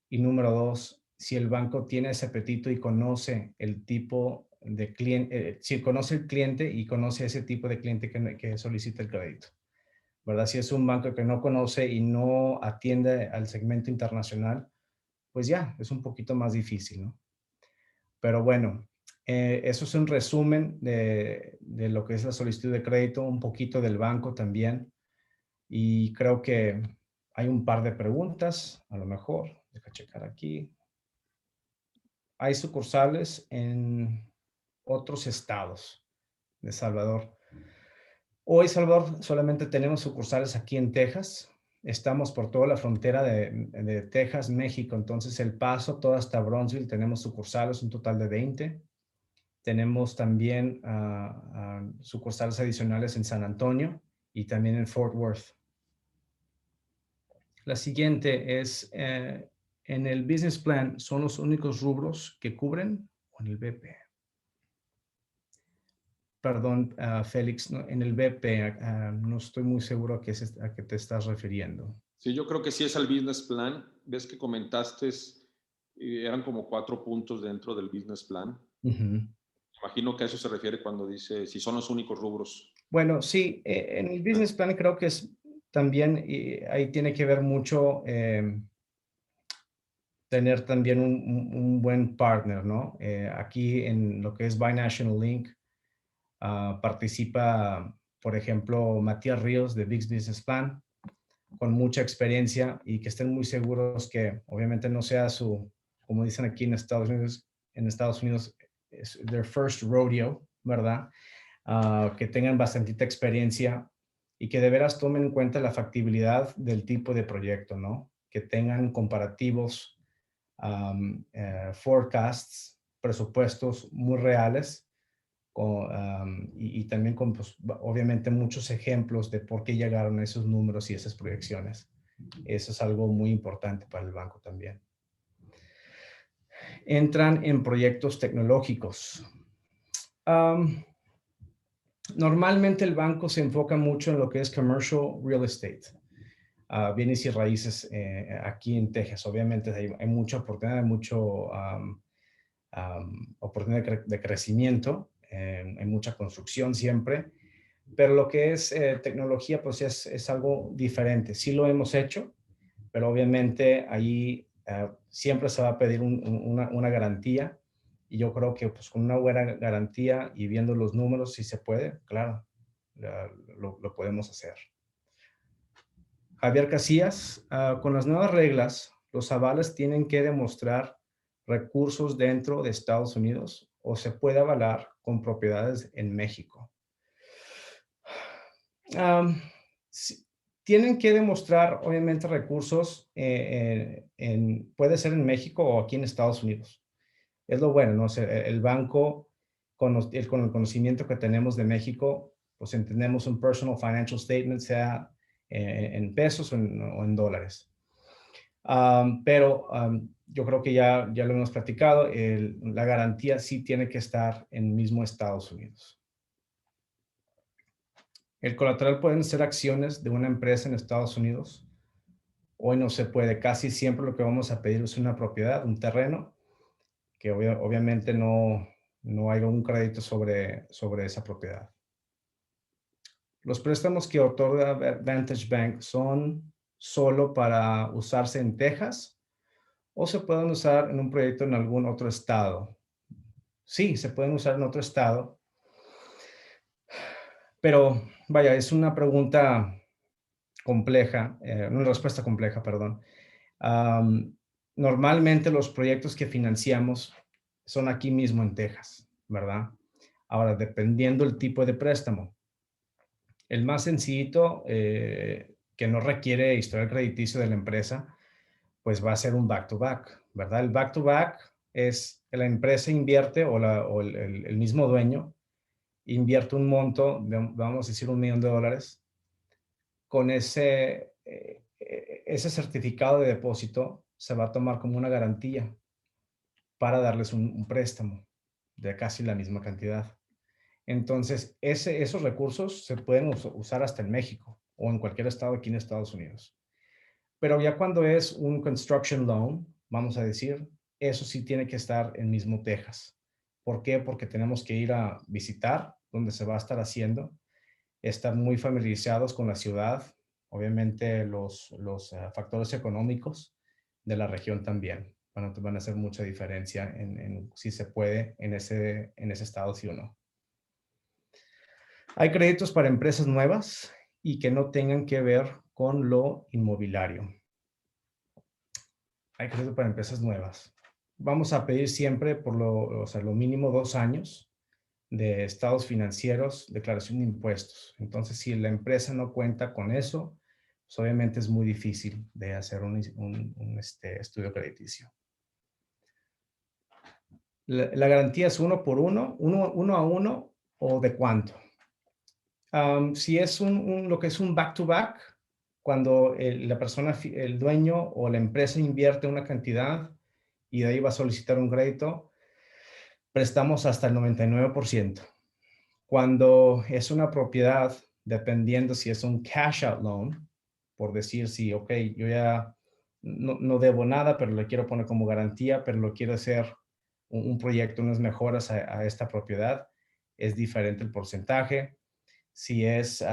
Y número 2, si el banco tiene ese apetito y conoce el tipo de cliente, si conoce el cliente y conoce ese tipo de cliente que solicita el crédito, ¿verdad? Si es un banco que no conoce y no atiende al segmento internacional, pues ya, es un poquito más difícil, ¿no? Pero bueno, eso es un resumen de lo que es la solicitud de crédito, un poquito del banco también. Y creo que hay un par de preguntas, a lo mejor. Deja checar aquí. Hay sucursales en otros estados de Salvador. Hoy, Salvador, solamente tenemos sucursales aquí en Texas. Estamos por toda la frontera de Texas, México. Entonces, El Paso, todo hasta Brownsville, tenemos sucursales, un total de 20. Tenemos también sucursales adicionales en San Antonio y también en Fort Worth. La siguiente es, en el business plan, ¿son los únicos rubros que cubren o en el BP? Perdón, Félix, no, en el BP no estoy muy seguro a qué te estás refiriendo. Sí, yo creo que sí es el business plan. Ves que comentaste, eran como 4 puntos dentro del business plan. Imagino que a eso se refiere cuando dice si son los únicos rubros. Bueno, sí, en el business plan creo que es también, ahí tiene que ver mucho tener también un buen partner, ¿no? Aquí en lo que es Binational Link participa, por ejemplo, Matías Ríos de VIX Business Plan, con mucha experiencia y que estén muy seguros que obviamente no sea como dicen aquí en Estados Unidos, es their first rodeo, ¿verdad? que tengan bastantita experiencia y que de veras tomen en cuenta la factibilidad del tipo de proyecto, ¿no? Que tengan comparativos, forecasts, presupuestos muy reales y también con, pues, obviamente, muchos ejemplos de por qué llegaron a esos números y esas proyecciones. Eso es algo muy importante para el banco también. Entran en proyectos tecnológicos. Normalmente el banco se enfoca mucho en lo que es commercial real estate, bienes y raíces aquí en Texas. Obviamente hay mucha oportunidad, hay mucho oportunidad de crecimiento, hay mucha construcción siempre, pero lo que es tecnología pues es algo diferente. Sí lo hemos hecho, pero obviamente ahí siempre se va a pedir una garantía. Y yo creo que pues con una buena garantía y viendo los números, si se puede, claro, lo podemos hacer. Javier Casillas, con las nuevas reglas, los avales tienen que demostrar recursos dentro de Estados Unidos o se puede avalar con propiedades en México. Tienen que demostrar, obviamente, recursos puede ser en México o aquí en Estados Unidos. Es lo bueno, ¿no? O sea, el banco, con el conocimiento que tenemos de México, pues entendemos un personal financial statement, sea en pesos o en dólares. Pero yo creo que ya lo hemos platicado, la garantía sí tiene que estar en mismo Estados Unidos. El colateral pueden ser acciones de una empresa en Estados Unidos. Hoy no se puede. Casi siempre lo que vamos a pedir es una propiedad, un terreno, que obviamente no hay un crédito sobre esa propiedad. Los préstamos que otorga Vantage Bank son solo para usarse en Texas o se pueden usar en un proyecto en algún otro estado. Sí, se pueden usar en otro estado, pero vaya, es una pregunta compleja, una respuesta compleja, perdón. Normalmente los proyectos que financiamos son aquí mismo en Texas, ¿verdad? Ahora, dependiendo el tipo de préstamo. El más sencillito, que no requiere historial crediticio de la empresa, pues va a ser un back-to-back, ¿verdad? El back-to-back es que la empresa invierte o el mismo dueño invierte un monto, vamos a decir $1 millón, con ese certificado de depósito se va a tomar como una garantía para darles un préstamo de casi la misma cantidad. Entonces, esos recursos se pueden usar hasta en México o en cualquier estado aquí en Estados Unidos. Pero ya cuando es un construction loan, vamos a decir, eso sí tiene que estar en mismo Texas. ¿Por qué? Porque tenemos que ir a visitar donde se va a estar haciendo, estar muy familiarizados con la ciudad, obviamente los factores económicos de la región también van a hacer mucha diferencia en si se puede en ese estado, sí o no. Hay créditos para empresas nuevas y que no tengan que ver con lo inmobiliario. Hay crédito para empresas nuevas. Vamos a pedir siempre por lo mínimo 2 años de estados financieros, declaración de impuestos. Entonces, si la empresa no cuenta con eso, pues obviamente es muy difícil de hacer un estudio crediticio. La garantía es 1 por 1, 1 a 1 o de cuánto. Si es lo que es un back-to-back, cuando la persona, el dueño o la empresa invierte una cantidad y de ahí va a solicitar un crédito, prestamos hasta el 99%. Cuando es una propiedad, dependiendo si es un cash out loan, por decir, sí, ok, yo ya no debo nada, pero le quiero poner como garantía, pero lo quiero hacer un proyecto, unas mejoras a esta propiedad, es diferente el porcentaje. Si es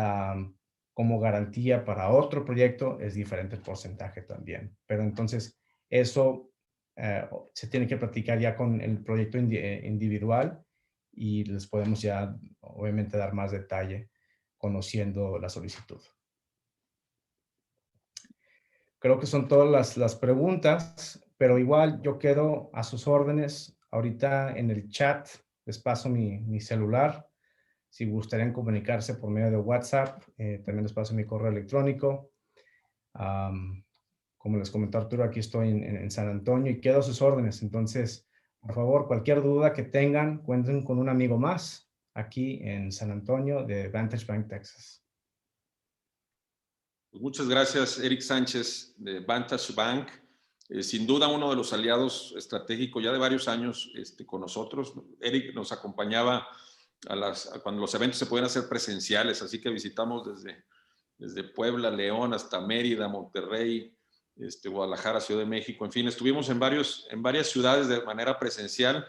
como garantía para otro proyecto, es diferente el porcentaje también. Pero entonces, eso se tiene que platicar ya con el proyecto individual y les podemos ya, obviamente, dar más detalle conociendo la solicitud. Creo que son todas las preguntas, pero igual yo quedo a sus órdenes. Ahorita en el chat les paso mi celular. Si gustarían comunicarse por medio de WhatsApp, también les paso mi correo electrónico. Como les comentó Arturo, aquí estoy en San Antonio y quedo a sus órdenes. Entonces, por favor, cualquier duda que tengan, cuenten con un amigo más aquí en San Antonio de Vantage Bank, Texas. Pues muchas gracias, Eric Sánchez, de Vantage Bank. Sin duda, uno de los aliados estratégicos ya de varios años con nosotros. Eric nos acompañaba cuando los eventos se podían hacer presenciales, así que visitamos desde Puebla, León, hasta Mérida, Monterrey, Guadalajara, Ciudad de México. En fin, estuvimos en varias ciudades de manera presencial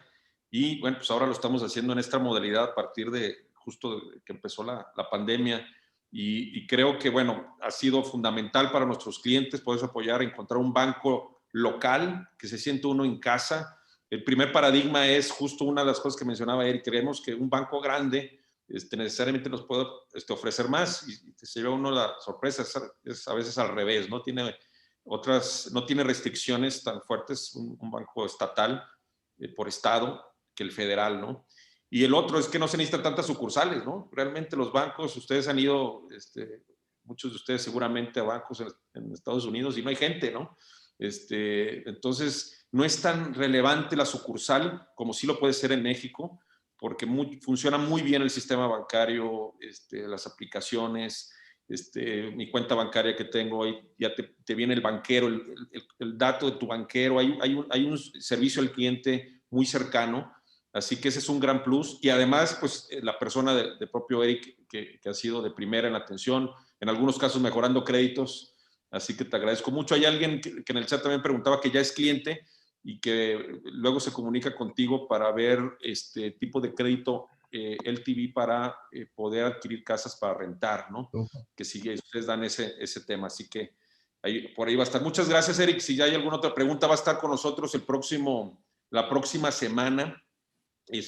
y, bueno, pues ahora lo estamos haciendo en esta modalidad a partir de justo que empezó la pandemia. Y creo que, bueno, ha sido fundamental para nuestros clientes poder apoyar, encontrar un banco local, que se siente uno en casa. El primer paradigma es justo una de las cosas que mencionaba Eric. Creemos que un banco grande necesariamente nos puede ofrecer más y se lleva uno la sorpresa. Es a veces al revés, no tiene restricciones tan fuertes un banco estatal por estado que el federal, ¿no? Y el otro es que no se necesitan tantas sucursales, ¿no? Realmente los bancos, ustedes han ido, muchos de ustedes seguramente a bancos en Estados Unidos y no hay gente, ¿no? Entonces, no es tan relevante la sucursal como sí lo puede ser en México, porque funciona muy bien el sistema bancario, las aplicaciones, mi cuenta bancaria que tengo, ahí ya te viene el banquero, el dato de tu banquero, hay un servicio al cliente muy cercano. Así que ese es un gran plus. Y además, pues la persona de propio Eric, que ha sido de primera en la atención, en algunos casos mejorando créditos. Así que te agradezco mucho. Hay alguien que en el chat también preguntaba que ya es cliente y que luego se comunica contigo para ver este tipo de crédito LTV para poder adquirir casas para rentar, ¿no? Que si ustedes dan ese tema. Así que por ahí va a estar. Muchas gracias, Eric. Si ya hay alguna otra pregunta, va a estar con nosotros la próxima semana.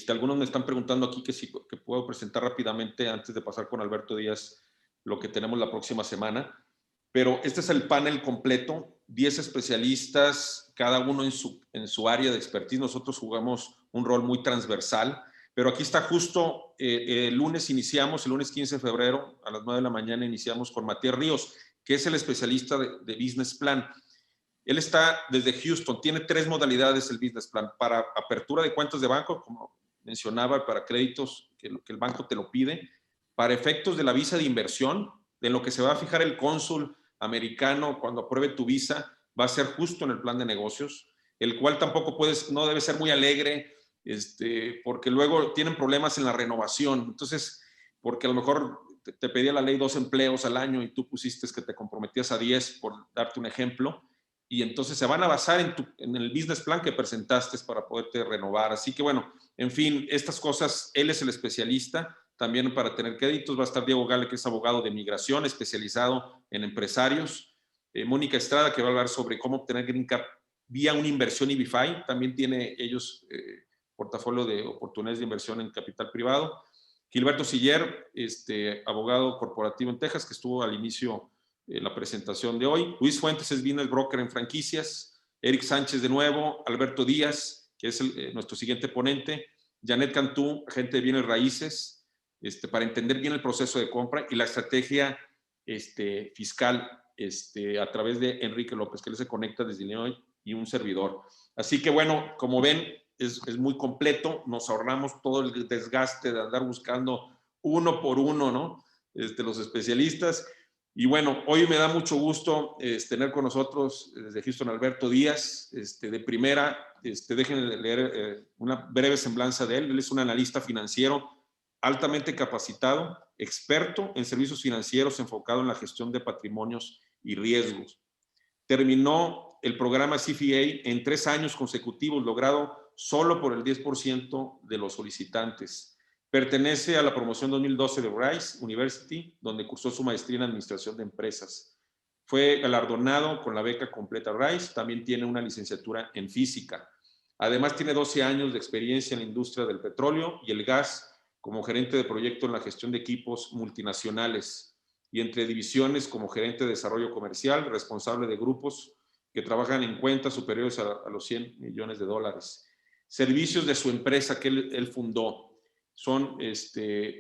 Algunos me están preguntando aquí que puedo presentar rápidamente antes de pasar con Alberto Díaz lo que tenemos la próxima semana. Pero este es el panel completo, 10 especialistas, cada uno en su área de expertise. Nosotros jugamos un rol muy transversal, pero aquí está justo, el lunes 15 de febrero, a las 9 de la mañana iniciamos con Matías Ríos, que es el especialista de Business Plan. Él está desde Houston, tiene 3 modalidades el business plan: para apertura de cuentas de banco, como mencionaba, para créditos que el banco te lo pide, para efectos de la visa de inversión, en lo que se va a fijar el cónsul americano cuando apruebe tu visa, va a ser justo en el plan de negocios, el cual tampoco no debe ser muy alegre, porque luego tienen problemas en la renovación. Entonces, porque a lo mejor te pedía la ley 2 empleos al año y tú pusiste que te comprometías a 10, por darte un ejemplo, y entonces se van a basar en el business plan que presentaste para poderte renovar. Así que, bueno, en fin, estas cosas, él es el especialista. También para tener créditos va a estar Diego Gale, que es abogado de migración, especializado en empresarios. Mónica Estrada, que va a hablar sobre cómo obtener Green Card vía una inversión IBIFI. También tiene ellos portafolio de oportunidades de inversión en capital privado. Gilberto Siller, abogado corporativo en Texas, que estuvo al inicio la presentación de hoy. Luis Fuentes es business broker en franquicias. Eric Sánchez de nuevo. Alberto Díaz, que es nuestro siguiente ponente. Janet Cantú, agente de bienes raíces, para entender bien el proceso de compra y la estrategia fiscal a través de Enrique López, que él se conecta desde Illinois, y un servidor. Así que, bueno, como ven, es muy completo. Nos ahorramos todo el desgaste de andar buscando uno por uno, ¿no? Los especialistas. Y bueno, hoy me da mucho gusto tener con nosotros desde Houston Alberto Díaz, de primera. Déjenme leer una breve semblanza de él. Él es un analista financiero altamente capacitado, experto en servicios financieros enfocado en la gestión de patrimonios y riesgos. Terminó el programa CFA en 3 años consecutivos, logrado solo por el 10% de los solicitantes. Pertenece a la promoción 2012 de Rice University, donde cursó su maestría en Administración de Empresas. Fue galardonado con la beca completa Rice. También tiene una licenciatura en Física. Además, tiene 12 años de experiencia en la industria del petróleo y el gas como gerente de proyecto en la gestión de equipos multinacionales y entre divisiones como gerente de desarrollo comercial, responsable de grupos que trabajan en cuentas superiores a los $100 millones. Servicios de su empresa que él fundó. son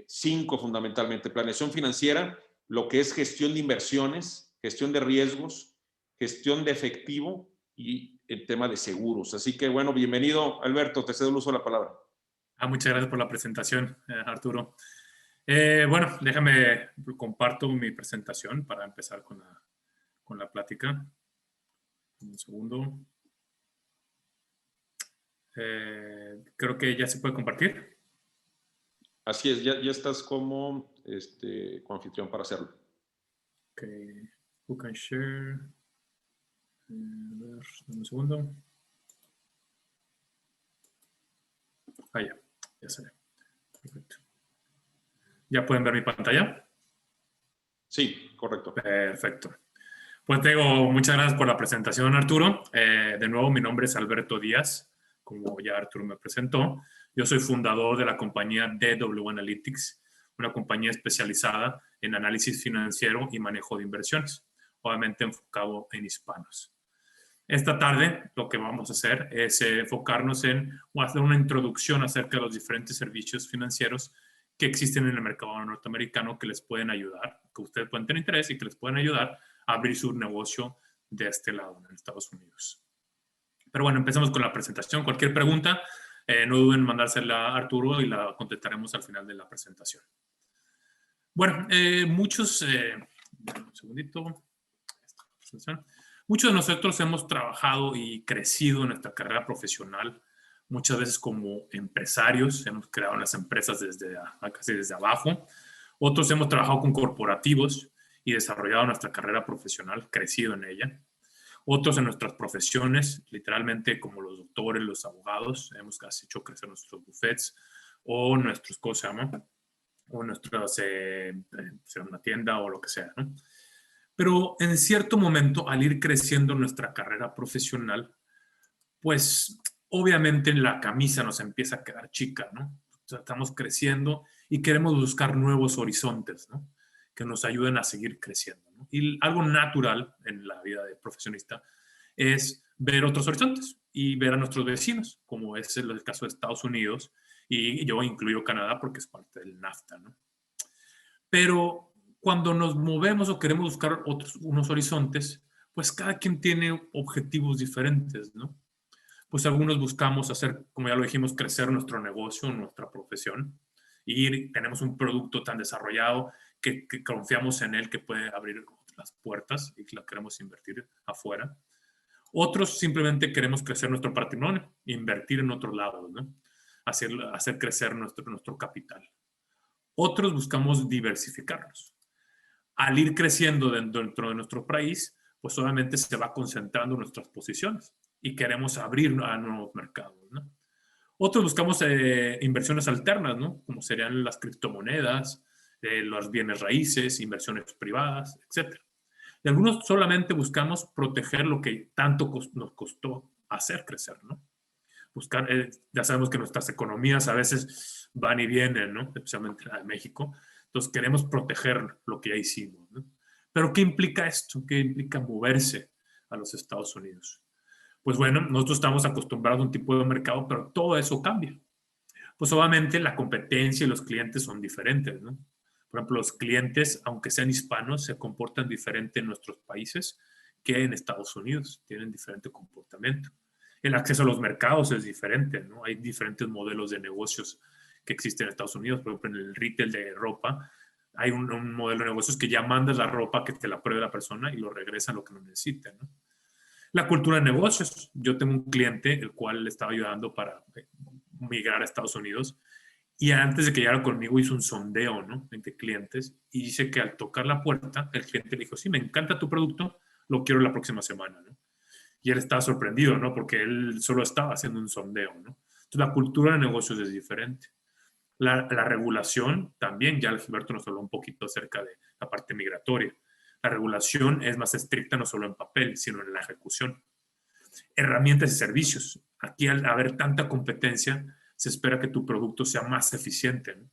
5 fundamentalmente. Planeación financiera, lo que es gestión de inversiones, gestión de riesgos, gestión de efectivo y el tema de seguros. Así que, bueno, bienvenido, Alberto. Te cedo el uso de la palabra. Muchas gracias por la presentación, Arturo. Bueno, déjame comparto mi presentación para empezar con la plática. Un segundo. Creo que ya se puede compartir. Así es, ya estás como anfitrión para hacerlo. Ok, who can share? A ver, un segundo. Ya se ve. Perfecto. ¿Ya pueden ver mi pantalla? Sí, correcto. Perfecto. Pues te digo, muchas gracias por la presentación, Arturo. De nuevo, mi nombre es Alberto Díaz, como ya Arturo me presentó. Yo soy fundador de la compañía DW Analytics, una compañía especializada en análisis financiero y manejo de inversiones, obviamente enfocado en hispanos. Esta tarde lo que vamos a hacer es enfocarnos en hacer una introducción acerca de los diferentes servicios financieros que existen en el mercado norteamericano que les pueden ayudar, que ustedes pueden tener interés y que les pueden ayudar a abrir su negocio de este lado, en Estados Unidos. Pero bueno, empezamos con la presentación. Cualquier pregunta, no duden en mandársela a Arturo y la contestaremos al final de la presentación. Bueno, un segundito. Muchos de nosotros hemos trabajado y crecido en nuestra carrera profesional, muchas veces como empresarios, hemos creado las empresas casi desde abajo. Otros hemos trabajado con corporativos y desarrollado nuestra carrera profesional, crecido en ella. Otros en nuestras profesiones, literalmente como los doctores, los abogados, hemos casi hecho crecer nuestros buffets o nuestros, ¿cómo se llama? O nuestras, una tienda o lo que sea, ¿no? Pero en cierto momento, al ir creciendo nuestra carrera profesional, pues obviamente la camisa nos empieza a quedar chica, ¿no? O sea, estamos creciendo y queremos buscar nuevos horizontes, ¿no? Que nos ayuden a seguir creciendo, ¿no? Y algo natural en la vida de profesionista es ver otros horizontes y ver a nuestros vecinos, como es el caso de Estados Unidos, y yo incluyo Canadá porque es parte del NAFTA, ¿no? Pero cuando nos movemos o queremos buscar unos horizontes, pues cada quien tiene objetivos diferentes, ¿no? Pues algunos buscamos hacer, como ya lo dijimos, crecer nuestro negocio, nuestra profesión, y tenemos un producto tan desarrollado que confiamos en él que puede abrir las puertas y que la queremos invertir afuera. Otros simplemente queremos crecer nuestro patrimonio, invertir en otros lados, ¿no? Hacer crecer nuestro capital. Otros buscamos diversificarnos. Al ir creciendo dentro de nuestro país, pues obviamente se va concentrando nuestras posiciones y queremos abrir a nuevos mercados, ¿no? Otros buscamos inversiones alternas, ¿no? Como serían las criptomonedas, los bienes raíces, inversiones privadas, etc. Y algunos solamente buscamos proteger lo que tanto nos costó hacer crecer, ¿no? Buscar, ya sabemos que nuestras economías a veces van y vienen, ¿no? Especialmente la de México. Entonces queremos proteger lo que ya hicimos, ¿no? Pero ¿qué implica esto? ¿Qué implica moverse a los Estados Unidos? Pues bueno, nosotros estamos acostumbrados a un tipo de mercado, pero todo eso cambia. Pues obviamente la competencia y los clientes son diferentes, ¿no? Por ejemplo, los clientes, aunque sean hispanos, se comportan diferente en nuestros países que en Estados Unidos. Tienen diferente comportamiento. El acceso a los mercados es diferente, ¿no? Hay diferentes modelos de negocios que existen en Estados Unidos. Por ejemplo, en el retail de ropa, hay un modelo de negocios que ya mandas la ropa que te la pruebe la persona y lo regresa a lo que lo necesite, ¿no? La cultura de negocios. Yo tengo un cliente el cual le estaba ayudando para migrar a Estados Unidos y antes de que llegara conmigo hizo un sondeo, ¿no? Entre clientes y dice que al tocar la puerta el cliente le dijo, sí, me encanta tu producto, lo quiero la próxima semana, ¿no? Y él estaba sorprendido, ¿no? Porque él solo estaba haciendo un sondeo, ¿no? Entonces la cultura de negocios es diferente. La regulación también, ya Gilberto nos habló un poquito acerca de la parte migratoria. La regulación es más estricta no solo en papel, sino en la ejecución. Herramientas y servicios. Aquí al haber tanta competencia, se espera que tu producto sea más eficiente, ¿no?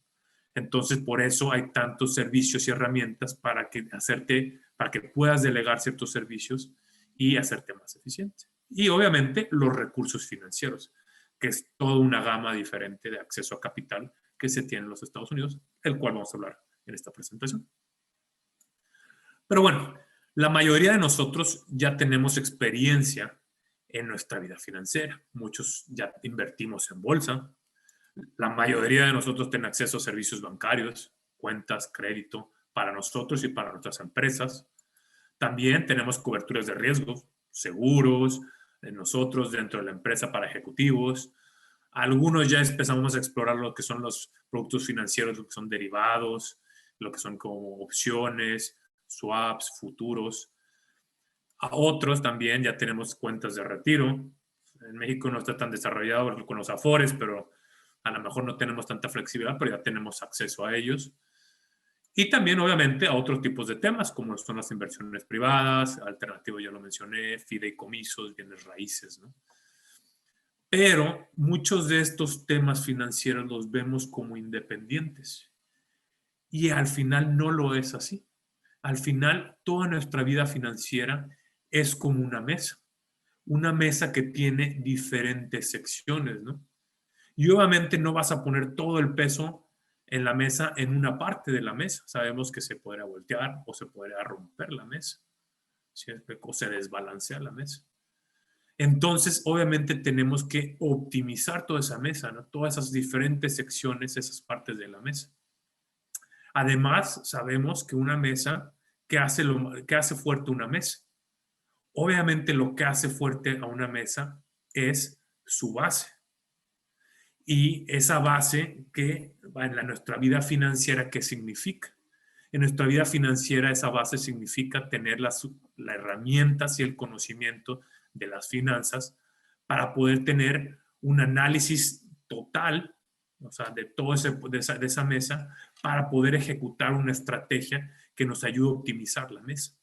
Entonces, por eso hay tantos servicios y herramientas para que puedas delegar ciertos servicios y hacerte más eficiente. Y obviamente los recursos financieros, que es toda una gama diferente de acceso a capital que se tiene en los Estados Unidos, el cual vamos a hablar en esta presentación. Pero bueno, la mayoría de nosotros ya tenemos experiencia en nuestra vida financiera. Muchos ya invertimos en bolsa. La mayoría de nosotros tiene acceso a servicios bancarios, cuentas, crédito, para nosotros y para nuestras empresas. También tenemos coberturas de riesgos, seguros, nosotros dentro de la empresa para ejecutivos. Algunos ya empezamos a explorar lo que son los productos financieros, lo que son derivados, lo que son como opciones, swaps, futuros. A otros también ya tenemos cuentas de retiro. En México no está tan desarrollado con los Afores, pero a lo mejor no tenemos tanta flexibilidad, pero ya tenemos acceso a ellos. Y también, obviamente, a otros tipos de temas, como son las inversiones privadas, alternativos, ya lo mencioné, fideicomisos, bienes raíces, ¿no? Pero muchos de estos temas financieros los vemos como independientes. Y al final no lo es así. Al final, toda nuestra vida financiera es como una mesa que tiene diferentes secciones, ¿no? Y obviamente no vas a poner todo el peso en la mesa en una parte de la mesa. Sabemos que se podrá voltear o se podrá romper la mesa, ¿sí? O se desbalancea la mesa. Entonces, obviamente tenemos que optimizar toda esa mesa, ¿no? Todas esas diferentes secciones, esas partes de la mesa. Además, sabemos que una mesa, ¿qué hace fuerte una mesa? Obviamente lo que hace fuerte a una mesa es su base. Y esa base que va en nuestra vida financiera, ¿qué significa? En nuestra vida financiera esa base significa tener las herramientas y el conocimiento de las finanzas para poder tener un análisis total, o sea, de esa mesa, para poder ejecutar una estrategia que nos ayude a optimizar la mesa.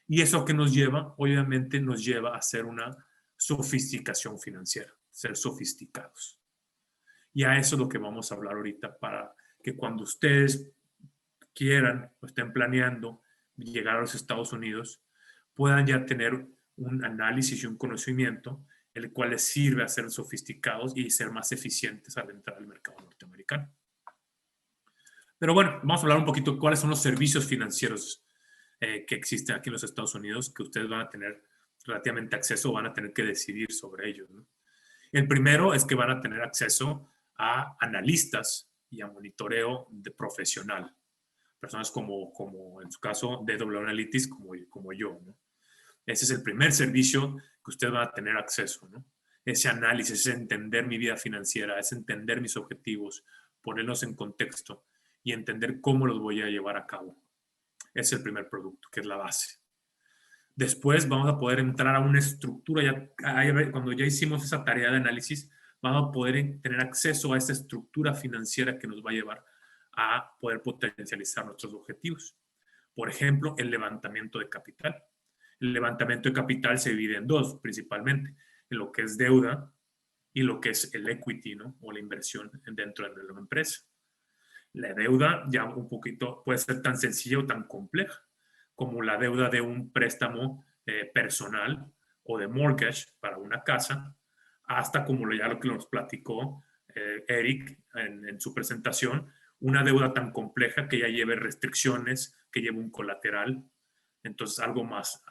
Y eso que nos lleva, obviamente, nos lleva a hacer una sofisticación financiera, ser sofisticados. Y a eso es lo que vamos a hablar ahorita, para que cuando ustedes quieran o estén planeando llegar a los Estados Unidos, puedan ya tener un análisis y un conocimiento, el cual les sirve a ser sofisticados y ser más eficientes al entrar al mercado norteamericano. Pero bueno, vamos a hablar un poquito de cuáles son los servicios financieros que existen aquí en los Estados Unidos, que ustedes van a tener relativamente acceso o van a tener que decidir sobre ellos, ¿no? El primero es que van a tener acceso a analistas y a monitoreo profesional. Personas como en su caso DW Analytics, como yo, ¿no? Ese es el primer servicio que ustedes van a tener acceso, ¿no? Ese análisis, es entender mi vida financiera, es entender mis objetivos, ponerlos en contexto y entender cómo los voy a llevar a cabo. Es el primer producto, que es la base. Después vamos a poder entrar a una estructura, cuando ya hicimos esa tarea de análisis, vamos a poder tener acceso a esa estructura financiera que nos va a llevar a poder potencializar nuestros objetivos. Por ejemplo, el levantamiento de capital. El levantamiento de capital se divide en dos, principalmente, en lo que es deuda y lo que es el equity, ¿no? O la inversión dentro de la empresa. La deuda ya un poquito puede ser tan sencilla o tan compleja como la deuda de un préstamo personal o de mortgage para una casa, hasta como ya lo que nos platicó Eric en su presentación, una deuda tan compleja que ya lleve restricciones, que lleve un colateral, entonces algo más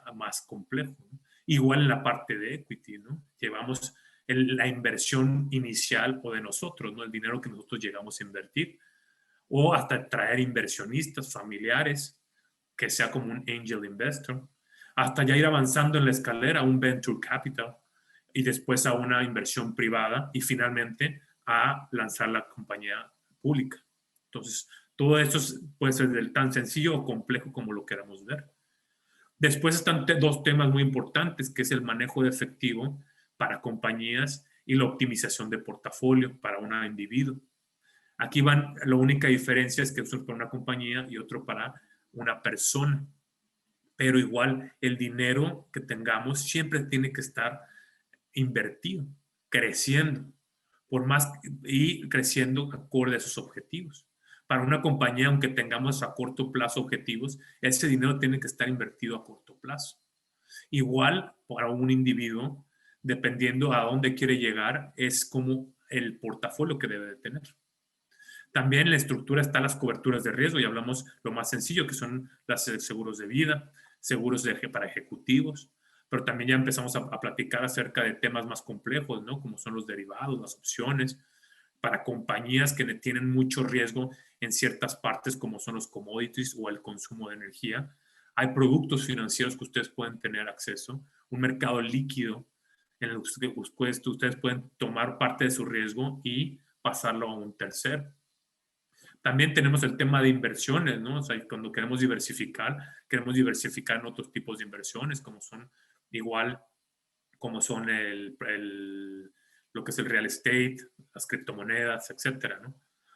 complejo, ¿no? Igual en la parte de equity, ¿no? Llevamos la inversión inicial o de nosotros, ¿no? El dinero que nosotros llegamos a invertir, o hasta traer inversionistas familiares, que sea como un angel investor, hasta ya ir avanzando en la escalera a un venture capital y después a una inversión privada y finalmente a lanzar la compañía pública. Entonces, todo esto puede ser tan sencillo o complejo como lo queramos ver. Después están dos temas muy importantes, que es el manejo de efectivo para compañías y la optimización de portafolio para un individuo. Aquí la única diferencia es que uno es para una compañía y otro para una persona. Pero igual el dinero que tengamos siempre tiene que estar invertido, creciendo, y creciendo acorde a sus objetivos. Para una compañía, aunque tengamos a corto plazo objetivos, ese dinero tiene que estar invertido a corto plazo. Igual para un individuo, dependiendo a dónde quiere llegar, es como el portafolio que debe de tener. También en la estructura están las coberturas de riesgo y hablamos lo más sencillo, que son los seguros de vida, seguros para ejecutivos, pero también ya empezamos a platicar acerca de temas más complejos, ¿no? Como son los derivados, las opciones, para compañías que tienen mucho riesgo en ciertas partes, como son los commodities o el consumo de energía. Hay productos financieros que ustedes pueden tener acceso, un mercado líquido en el que ustedes pueden tomar parte de su riesgo y pasarlo a un tercero. También tenemos el tema de inversiones, ¿no? O sea, cuando queremos diversificar en otros tipos de inversiones, como son lo que es el real estate, las criptomonedas, etcétera, ¿no?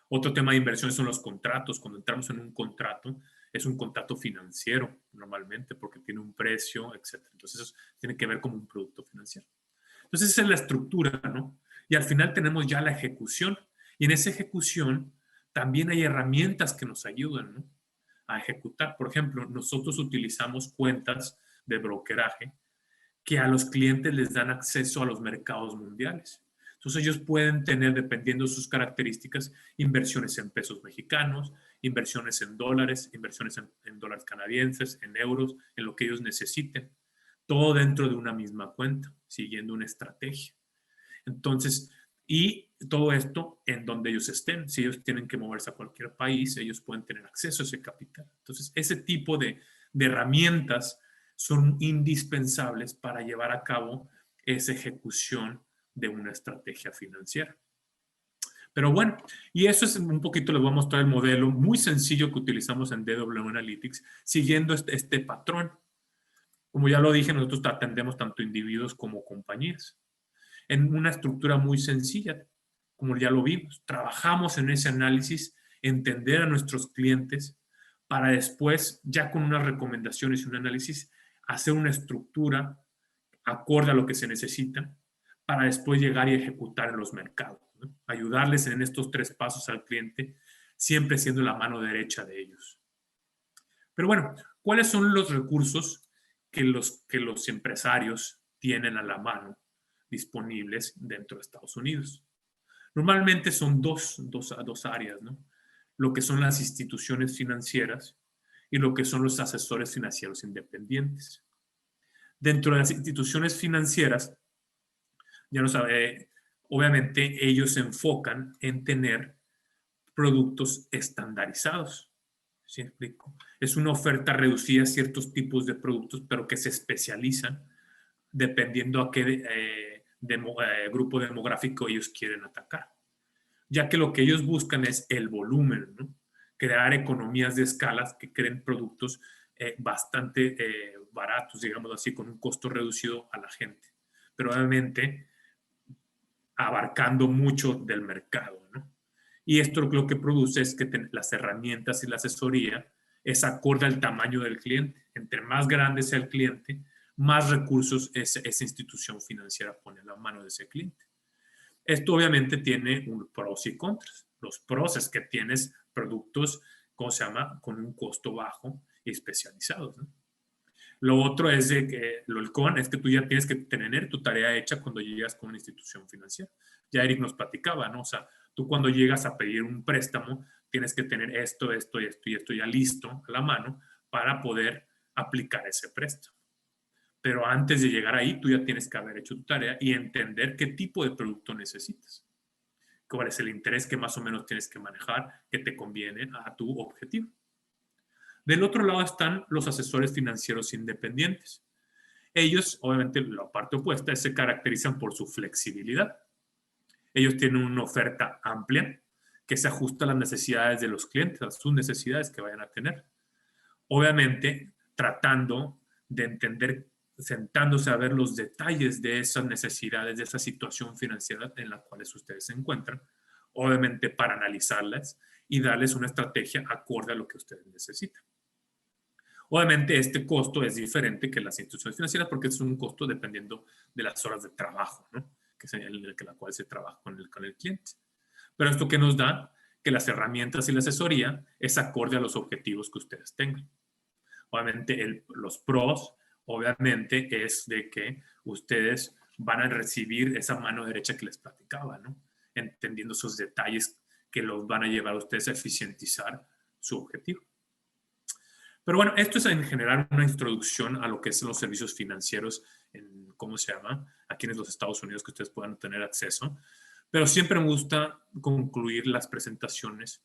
Otro tema de inversiones son los contratos. Cuando entramos en un contrato, es un contrato financiero normalmente porque tiene un precio, etcétera. Entonces, eso tiene que ver como un producto financiero. Entonces, esa es la estructura, ¿no? Y al final tenemos ya la ejecución. Y en esa ejecución también hay herramientas que nos ayudan, ¿no?, a ejecutar. Por ejemplo, nosotros utilizamos cuentas de brokeraje que a los clientes les dan acceso a los mercados mundiales. Entonces ellos pueden tener, dependiendo de sus características, inversiones en pesos mexicanos, inversiones en dólares, inversiones en dólares canadienses, en euros, en lo que ellos necesiten. Todo dentro de una misma cuenta, siguiendo una estrategia. Entonces, y todo esto en donde ellos estén. Si ellos tienen que moverse a cualquier país, ellos pueden tener acceso a ese capital. Entonces, ese tipo de herramientas son indispensables para llevar a cabo esa ejecución de una estrategia financiera. Pero bueno, y eso es un poquito, les voy a mostrar el modelo muy sencillo que utilizamos en DW Analytics, siguiendo este patrón. Como ya lo dije, nosotros atendemos tanto individuos como compañías en una estructura muy sencilla, como ya lo vimos. Trabajamos en ese análisis, entender a nuestros clientes para después, ya con unas recomendaciones y un análisis, hacer una estructura acorde a lo que se necesita para después llegar y ejecutar en los mercados, ¿no? Ayudarles en estos 3 pasos al cliente, siempre siendo la mano derecha de ellos. Pero bueno, ¿cuáles son los recursos que los empresarios tienen a la mano disponibles dentro de Estados Unidos? Normalmente son dos áreas, ¿no? Lo que son las instituciones financieras y lo que son los asesores financieros independientes. Dentro de las instituciones financieras, ya no sabe, obviamente ellos se enfocan en tener productos estandarizados. ¿Sí me explico? Es una oferta reducida a ciertos tipos de productos, pero que se especializan dependiendo a qué grupo demográfico ellos quieren atacar. Ya que lo que ellos buscan es el volumen, ¿no? Crear economías de escalas que creen productos bastante baratos, digamos así, con un costo reducido a la gente. Pero obviamente abarcando mucho del mercado, ¿no? Y esto lo que produce es que las herramientas y la asesoría es acorde al tamaño del cliente. Entre más grande sea el cliente, más recursos esa institución financiera pone a la mano de ese cliente. Esto obviamente tiene pros y contras. Los pros es que tienes productos, ¿cómo se llama?, con un costo bajo y especializados, ¿no? Lo otro es de que el con es que tú ya tienes que tener tu tarea hecha cuando llegas con una institución financiera. Ya Eric nos platicaba, ¿no? O sea, tú cuando llegas a pedir un préstamo, tienes que tener esto ya listo a la mano para poder aplicar ese préstamo. Pero antes de llegar ahí, tú ya tienes que haber hecho tu tarea y entender qué tipo de producto necesitas. Cuál es el interés que más o menos tienes que manejar, que te conviene a tu objetivo. Del otro lado están los asesores financieros independientes. Ellos, obviamente, la parte opuesta, se caracterizan por su flexibilidad. Ellos tienen una oferta amplia que se ajusta a las necesidades de los clientes, a sus necesidades que vayan a tener. Obviamente, tratando de entender, sentándose a ver los detalles de esas necesidades, de esa situación financiera en la cual ustedes se encuentran, obviamente para analizarlas y darles una estrategia acorde a lo que ustedes necesitan. Obviamente este costo es diferente que las instituciones financieras porque es un costo dependiendo de las horas de trabajo, ¿no?, que es la cual se trabaja con el cliente. Pero esto que nos da que las herramientas y la asesoría es acorde a los objetivos que ustedes tengan. Obviamente los pros, obviamente, es de que ustedes van a recibir esa mano derecha que les platicaba, ¿no?, entendiendo esos detalles que los van a llevar a ustedes a eficientizar su objetivo. Pero bueno, esto es en general una introducción a lo que son los servicios financieros, ¿cómo se llama? Aquí en los Estados Unidos, que ustedes puedan tener acceso. Pero siempre me gusta concluir las presentaciones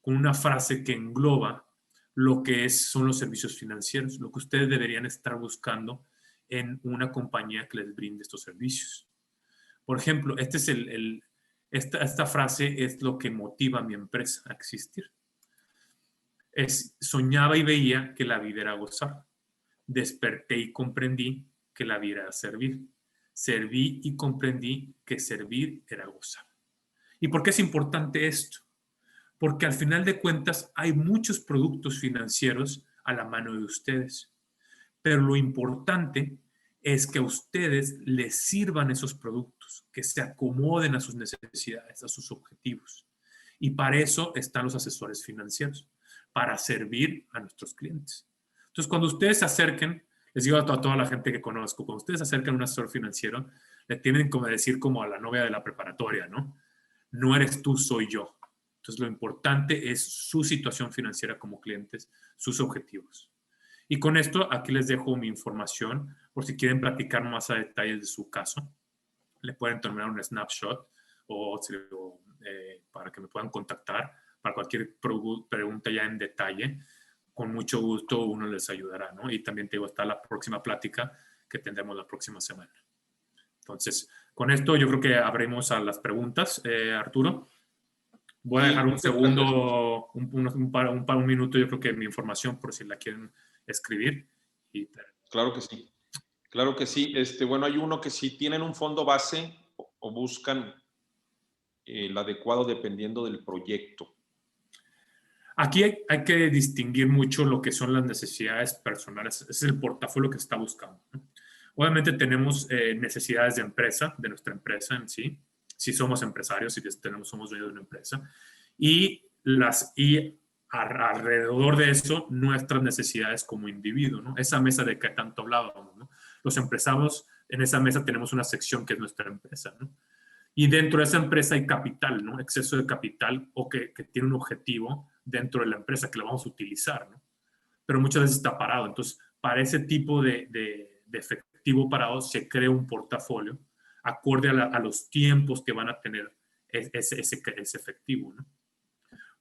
con una frase que engloba lo que son los servicios financieros, lo que ustedes deberían estar buscando en una compañía que les brinde estos servicios. Por ejemplo, esta frase es lo que motiva a mi empresa a existir. Soñaba y veía que la vida era gozar. Desperté y comprendí que la vida era servir. Serví y comprendí que servir era gozar. ¿Y por qué es importante esto? Porque al final de cuentas hay muchos productos financieros a la mano de ustedes. Pero lo importante es que a ustedes les sirvan esos productos, que se acomoden a sus necesidades, a sus objetivos. Y para eso están los asesores financieros, para servir a nuestros clientes. Entonces, cuando ustedes se acerquen, les digo a toda la gente que conozco, cuando ustedes se acercan a un asesor financiero, le tienen como decir como a la novia de la preparatoria, ¿no? No eres tú, soy yo. Entonces, lo importante es su situación financiera como clientes, sus objetivos. Y con esto, aquí les dejo mi información, por si quieren platicar más a detalles de su caso. Le pueden tomar un snapshot para que me puedan contactar para cualquier pregunta ya en detalle. Con mucho gusto uno les ayudará, ¿no? Y también te digo, está la próxima plática que tendremos la próxima semana. Entonces, con esto yo creo que abrimos a las preguntas. Arturo, voy a dejar un segundo, un minuto, yo creo que mi información por si la quieren escribir. Claro que sí. Claro que sí. Bueno, hay uno que si tienen un fondo base o buscan el adecuado dependiendo del proyecto. Aquí hay que distinguir mucho lo que son las necesidades personales. Ese es el portafolio que se está buscando, ¿no? Obviamente tenemos necesidades de empresa, de nuestra empresa en sí. Si somos empresarios, si somos dueños de una empresa. Y alrededor de eso, nuestras necesidades como individuo, ¿no? Esa mesa de que tanto hablábamos, ¿no? Los empresarios, en esa mesa tenemos una sección que es nuestra empresa, ¿no? Y dentro de esa empresa hay capital, ¿no? Exceso de capital o que tiene un objetivo dentro de la empresa que lo vamos a utilizar, ¿no? Pero muchas veces está parado. Entonces, para ese tipo de efectivo parado se crea un portafolio acorde a los tiempos que van a tener ese efectivo, ¿no?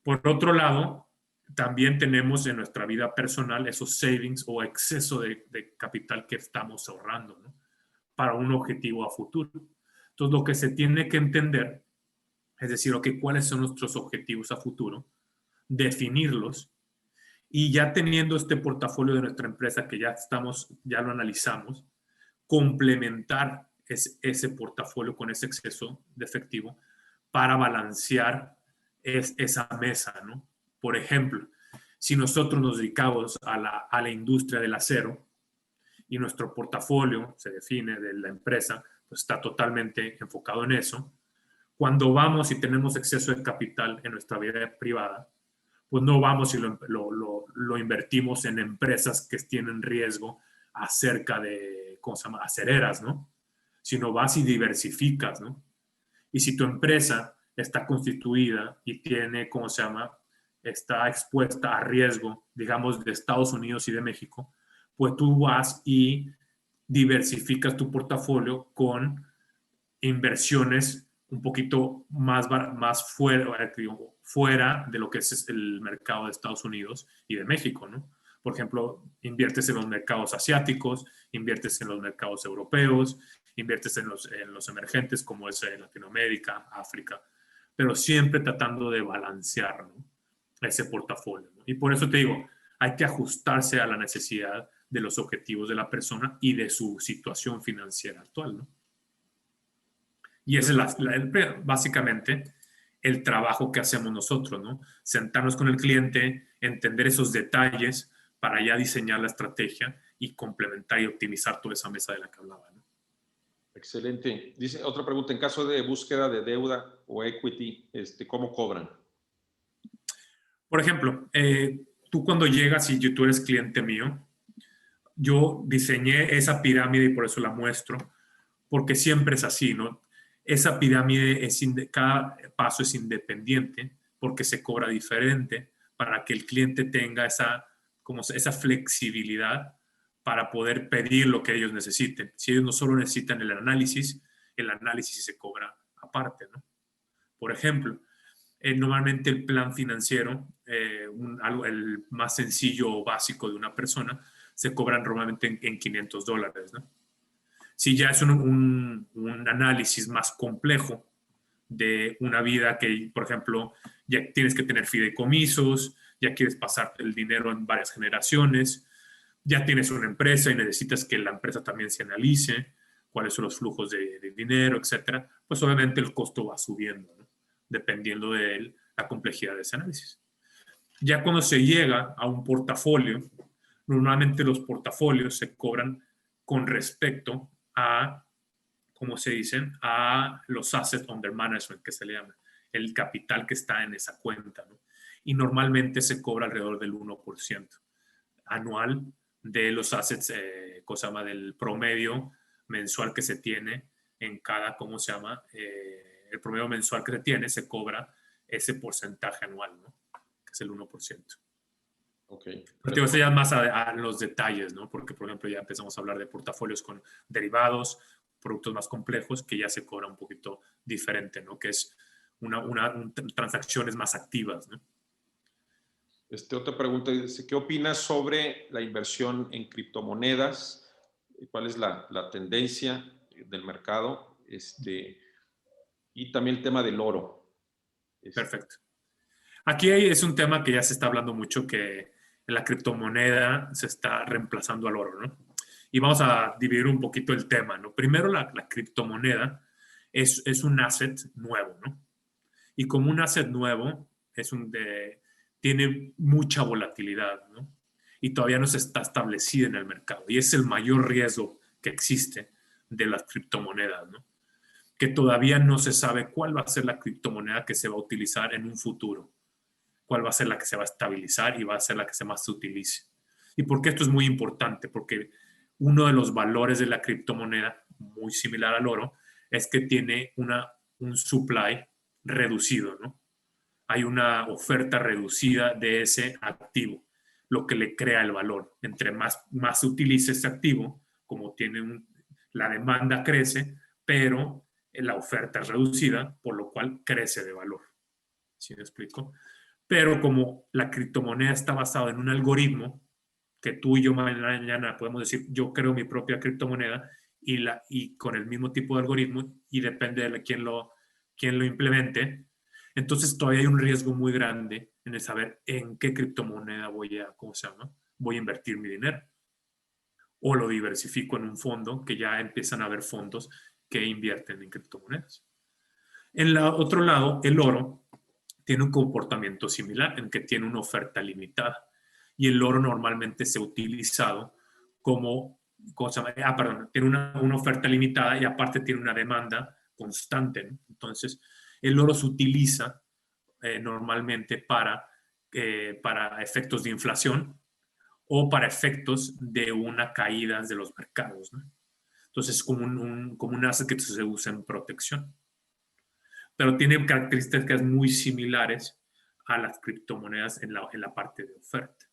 Por otro lado, también tenemos en nuestra vida personal esos savings o exceso de capital que estamos ahorrando, ¿no? Para un objetivo a futuro. Entonces, lo que se tiene que entender es decir, ok, ¿cuáles son nuestros objetivos a futuro? Definirlos y ya teniendo este portafolio de nuestra empresa que ya lo analizamos, complementar ese portafolio con ese exceso de efectivo para balancear esa mesa, ¿no? Por ejemplo, si nosotros nos dedicamos a la industria del acero y nuestro portafolio se define de la empresa, pues está totalmente enfocado en eso. Cuando vamos y tenemos exceso de capital en nuestra vida privada, pues no vamos y lo invertimos en empresas que tienen riesgo acerca de, ¿cómo se llama?, acereras, ¿no? Sino vas y diversificas, ¿no? Y si tu empresa está constituida y tiene, ¿cómo se llama?, está expuesta a riesgo, digamos, de Estados Unidos y de México, pues tú vas y diversificas tu portafolio con inversiones un poquito más fuera de lo que es el mercado de Estados Unidos y de México, ¿no? Por ejemplo, inviertes en los mercados asiáticos, inviertes en los mercados europeos, inviertes en los emergentes como es Latinoamérica, África, pero siempre tratando de balancear, ¿no?, ese portafolio, ¿no? Y por eso te digo, hay que ajustarse a la necesidad de los objetivos de la persona y de su situación financiera actual, ¿no? Y ese es básicamente el trabajo que hacemos nosotros, ¿no? Sentarnos con el cliente, entender esos detalles para ya diseñar la estrategia y complementar y optimizar toda esa mesa de la que hablaba, ¿no? Excelente. Dice otra pregunta, en caso de búsqueda de deuda o equity, ¿cómo cobran? Por ejemplo, tú cuando llegas y tú eres cliente mío, yo diseñé esa pirámide y por eso la muestro, porque siempre es así, ¿no? Esa pirámide, cada paso es independiente porque se cobra diferente para que el cliente tenga esa flexibilidad para poder pedir lo que ellos necesiten. Si ellos no solo necesitan el análisis se cobra aparte, ¿no? Por ejemplo, normalmente el plan financiero, el más sencillo o básico de una persona, se cobra normalmente en $500, ¿no? Si ya es un análisis más complejo de una vida que, por ejemplo, ya tienes que tener fideicomisos, ya quieres pasar el dinero en varias generaciones, ya tienes una empresa y necesitas que la empresa también se analice cuáles son los flujos de dinero, etcétera, pues obviamente el costo va subiendo, ¿no? Dependiendo de la complejidad de ese análisis. Ya cuando se llega a un portafolio, normalmente los portafolios se cobran con respecto a, ¿cómo se dicen? A los assets under management, que se le llama, el capital que está en esa cuenta, ¿no? Y normalmente se cobra alrededor del 1% anual de los assets, cosa llama, del promedio mensual que se tiene en cada, ¿cómo se llama? El promedio mensual que se tiene, se cobra ese porcentaje anual, ¿no? Que es el 1%. Ok. Pero esto ya más a los detalles, ¿no? Porque, por ejemplo, ya empezamos a hablar de portafolios con derivados, productos más complejos, que ya se cobra un poquito diferente, ¿no? Que es transacciones más activas, ¿no? Otra pregunta dice, ¿qué opinas sobre la inversión en criptomonedas? ¿Cuál es la tendencia del mercado? Y también el tema del oro. Perfecto. Aquí es un tema que ya se está hablando mucho, que la criptomoneda se está reemplazando al oro, ¿no? Y vamos a dividir un poquito el tema, ¿no? Primero, la criptomoneda es un asset nuevo, ¿no? Y como un asset nuevo, tiene mucha volatilidad, ¿no? Y todavía no se está establecida en el mercado. Y es el mayor riesgo que existe de las criptomonedas, ¿no? Que todavía no se sabe cuál va a ser la criptomoneda que se va a utilizar en un futuro, cuál va a ser la que se va a estabilizar y va a ser la que más se utilice. ¿Y por qué esto es muy importante? Porque uno de los valores de la criptomoneda, muy similar al oro, es que tiene un supply reducido, ¿no? Hay una oferta reducida de ese activo, lo que le crea el valor. Entre más se utilice ese activo, como la demanda crece, pero la oferta es reducida, por lo cual crece de valor. ¿Sí me explico? Pero como la criptomoneda está basada en un algoritmo, que tú y yo mañana podemos decir, yo creo mi propia criptomoneda y con el mismo tipo de algoritmo, y depende de quién lo implemente, entonces todavía hay un riesgo muy grande en el saber en qué criptomoneda voy a invertir mi dinero. O lo diversifico en un fondo, que ya empiezan a haber fondos que invierten en criptomonedas. En el otro lado, el oro tiene un comportamiento similar, en que tiene una oferta limitada. Y el oro normalmente se ha utilizado como tiene una oferta limitada y aparte tiene una demanda constante, ¿no? Entonces, el oro se utiliza normalmente para efectos de inflación o para efectos de una caída de los mercados, ¿no? Entonces, es como un asset que se usa en protección. Pero tiene características muy similares a las criptomonedas en la parte de oferta.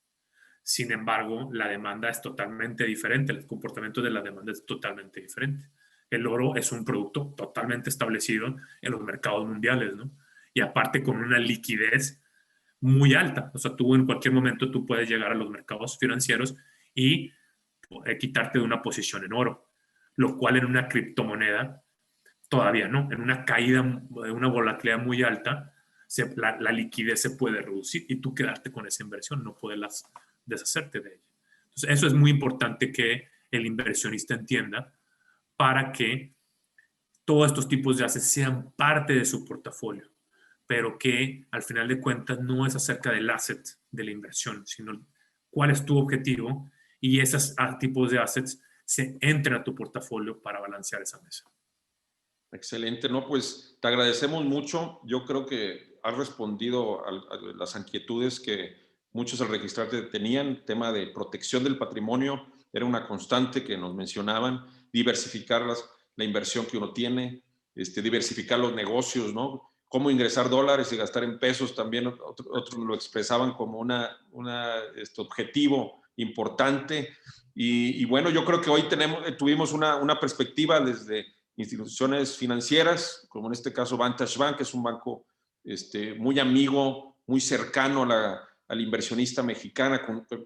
Sin embargo, la demanda es totalmente diferente, el comportamiento de la demanda es totalmente diferente. El oro es un producto totalmente establecido en los mercados mundiales, ¿no? Y aparte con una liquidez muy alta. O sea, tú en cualquier momento tú puedes llegar a los mercados financieros y quitarte de una posición en oro, lo cual en una criptomoneda todavía no. En una caída, una volatilidad muy alta, la liquidez se puede reducir y tú quedarte con esa inversión, no puedes deshacerte de ella. Entonces, eso es muy importante que el inversionista entienda para que todos estos tipos de assets sean parte de su portafolio, pero que al final de cuentas no es acerca del asset de la inversión, sino cuál es tu objetivo y esos tipos de assets se entren a tu portafolio para balancear esa mesa. Excelente, ¿no? Pues te agradecemos mucho. Yo creo que has respondido a las inquietudes que muchos al registrarte tenían. Tema de protección del patrimonio era una constante que nos mencionaban. Diversificar la inversión que uno tiene, diversificar los negocios, ¿no? cómo ingresar dólares y gastar en pesos. También otros lo expresaban como un objetivo importante. Y bueno, yo creo que hoy tuvimos una perspectiva desde instituciones financieras, como en este caso Vantage Bank, que es un banco muy amigo, muy cercano al inversionista mexicana,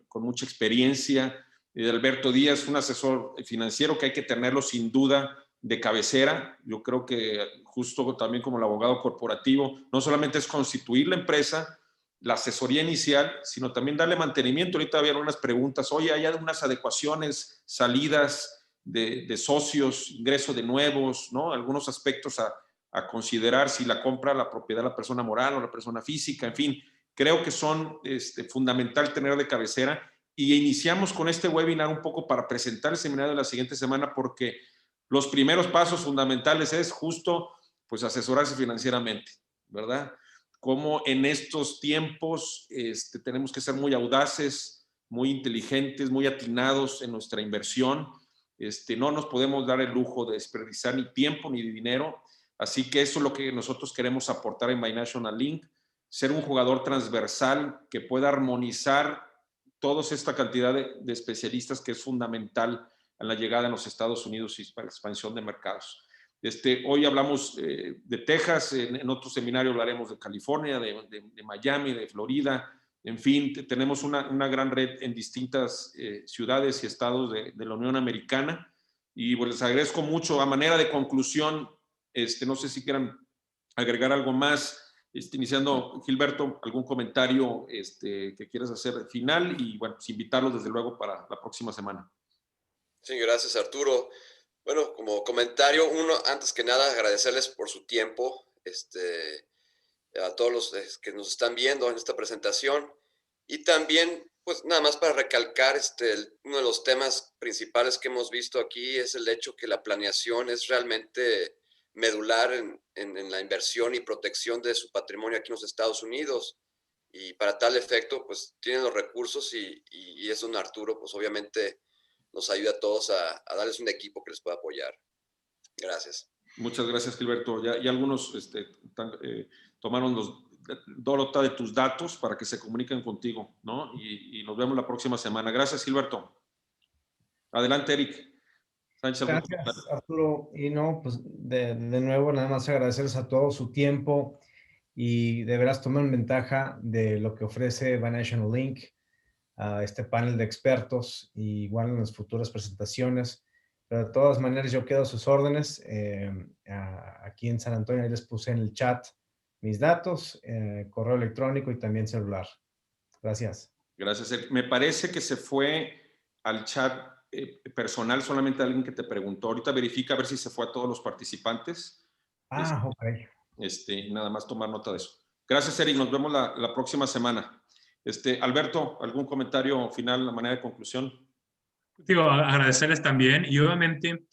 con mucha experiencia. Alberto Díaz, un asesor financiero que hay que tenerlo sin duda de cabecera. Yo creo que justo también como el abogado corporativo, no solamente es constituir la empresa, la asesoría inicial, sino también darle mantenimiento. Ahorita había unas preguntas, oye, hay algunas adecuaciones, salidas de socios, ingreso de nuevos, ¿no? Algunos aspectos a considerar, si la compra la propiedad de la persona moral o la persona física, en fin, creo que son fundamental tener de cabecera. Y iniciamos con este webinar un poco para presentar el seminario de la siguiente semana, porque los primeros pasos fundamentales es justo pues asesorarse financieramente, ¿verdad? Como en estos tiempos tenemos que ser muy audaces, muy inteligentes, muy atinados en nuestra inversión. No nos podemos dar el lujo de desperdiciar ni tiempo ni dinero. Así que eso es lo que nosotros queremos aportar en Binational Link, ser un jugador transversal que pueda armonizar toda esta cantidad de especialistas que es fundamental a la llegada en los Estados Unidos y para la expansión de mercados. Hoy hablamos de Texas, en otro seminario hablaremos de California, de Miami, de Florida. En fin, tenemos una gran red en distintas ciudades y estados de la Unión Americana. Y pues les agradezco mucho. A manera de conclusión, no sé si quieran agregar algo más. Iniciando, Gilberto, algún comentario que quieras hacer final y bueno, pues invitarlos desde luego para la próxima semana. Sí, gracias, Arturo. Bueno, como comentario, antes que nada, agradecerles por su tiempo, a todos los que nos están viendo en esta presentación. Y también, pues nada más para recalcar, uno de los temas principales que hemos visto aquí es el hecho que la planeación es realmente medular en la inversión y protección de su patrimonio aquí en los Estados Unidos. Y para tal efecto, pues tienen los recursos y es don Arturo, pues obviamente nos ayuda a todos a darles un equipo que les pueda apoyar. Gracias. Muchas gracias, Gilberto. Ya algunos tomaron nota de tus datos para que se comuniquen contigo, ¿no? Y nos vemos la próxima semana. Gracias, Gilberto. Adelante, Eric. Sánchez. Gracias, Arturo. Y no, pues de nuevo, nada más agradecerles a todos su tiempo y de veras tomen ventaja de lo que ofrece Binational Link, este panel de expertos, y igual en las futuras presentaciones. Pero de todas maneras, yo quedo a sus órdenes. Aquí en San Antonio, ahí les puse en el chat mis datos, correo electrónico y también celular. Gracias. Gracias, Eric. Me parece que se fue al chat personal solamente alguien que te preguntó. Ahorita verifica a ver si se fue a todos los participantes. Ok. Nada más tomar nota de eso. Gracias, Eric. Nos vemos la próxima semana. Alberto, ¿algún comentario final a manera de conclusión? Digo, agradecerles también y obviamente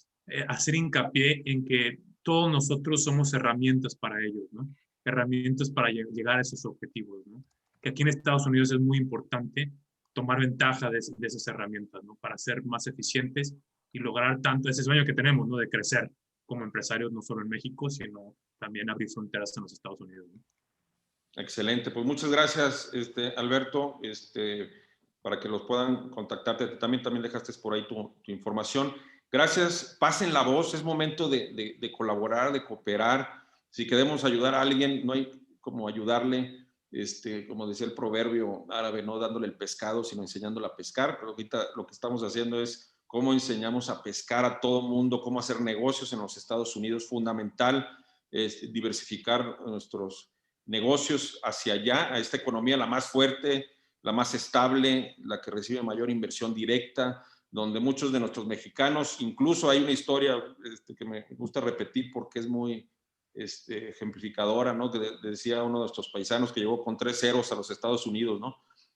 hacer hincapié en que todos nosotros somos herramientas para ellos, ¿no? Herramientas para llegar a esos objetivos, ¿no? Que aquí en Estados Unidos es muy importante tomar ventaja de esas herramientas, ¿no? Para ser más eficientes y lograr tanto ese sueño que tenemos, ¿no? De crecer como empresarios, no solo en México, sino también abrir fronteras en los Estados Unidos, ¿no? Excelente. Pues muchas gracias, Alberto, para que los puedan contactarte. También dejaste por ahí tu información. Gracias. Pasen la voz. Es momento de colaborar, de cooperar. Si queremos ayudar a alguien, no hay como ayudarle, como decía el proverbio árabe, no dándole el pescado, sino enseñándole a pescar. Pero ahorita lo que estamos haciendo es cómo enseñamos a pescar a todo mundo, cómo hacer negocios en los Estados Unidos. Fundamental es diversificar nuestros negocios hacia allá, a esta economía la más fuerte, la más estable, la que recibe mayor inversión directa, donde muchos de nuestros mexicanos, incluso hay una historia que me gusta repetir porque es muy ejemplificadora, ¿no? Que decía uno de nuestros paisanos que llegó con 3 ceros a los Estados Unidos, ¿no?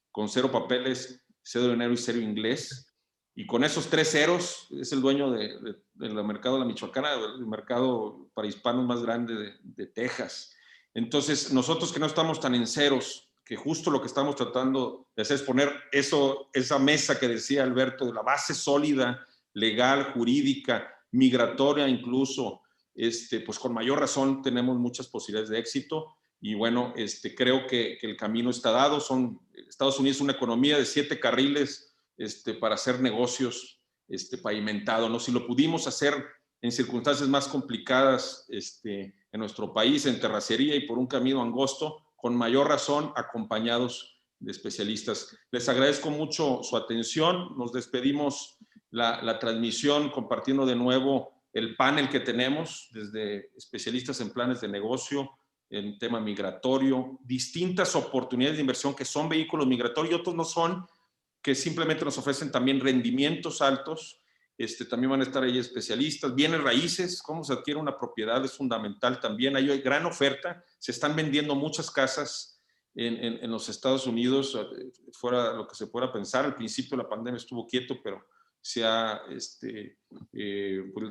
Con 0 papeles, 0 dinero y 0 inglés. Y con esos 3 ceros es el dueño del mercado de la Michoacana, el mercado para hispanos más grande de Texas. Entonces, nosotros que no estamos tan en ceros, que justo lo que estamos tratando de hacer es poner esa mesa que decía Alberto, de la base sólida, legal, jurídica, migratoria incluso, pues con mayor razón tenemos muchas posibilidades de éxito. Y bueno, creo que el camino está dado. Estados Unidos es una economía de 7 carriles para hacer negocios pavimentado, ¿no? Si lo pudimos hacer en circunstancias más complicadas en nuestro país, en terracería y por un camino angosto, con mayor razón acompañados de especialistas. Les agradezco mucho su atención. Nos despedimos la transmisión compartiendo de nuevo el panel que tenemos desde especialistas en planes de negocio, en tema migratorio, distintas oportunidades de inversión que son vehículos migratorios y otros no son, que simplemente nos ofrecen también rendimientos altos. También van a estar ahí especialistas. Bienes raíces, cómo se adquiere una propiedad es fundamental también. Hay gran oferta. Se están vendiendo muchas casas en los Estados Unidos, fuera lo que se pueda pensar. Al principio la pandemia estuvo quieto, pero se ha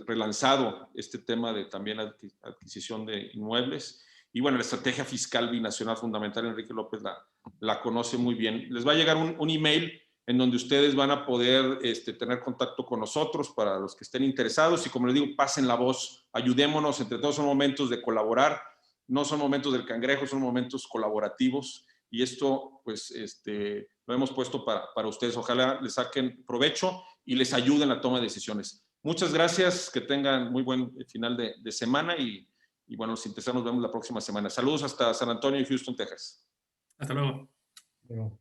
relanzado este tema de también adquisición de inmuebles. Y bueno, la estrategia fiscal binacional fundamental, Enrique López la conoce muy bien. Les va a llegar un email en donde ustedes van a poder tener contacto con nosotros para los que estén interesados. Y como les digo, pasen la voz, ayudémonos, entre todos son momentos de colaborar, no son momentos del cangrejo, son momentos colaborativos. Y esto, pues, lo hemos puesto para ustedes. Ojalá les saquen provecho y les ayuden en la toma de decisiones. Muchas gracias, que tengan muy buen final de semana y bueno, los interesados nos vemos la próxima semana. Saludos hasta San Antonio y Houston, Texas. Hasta luego. Pero...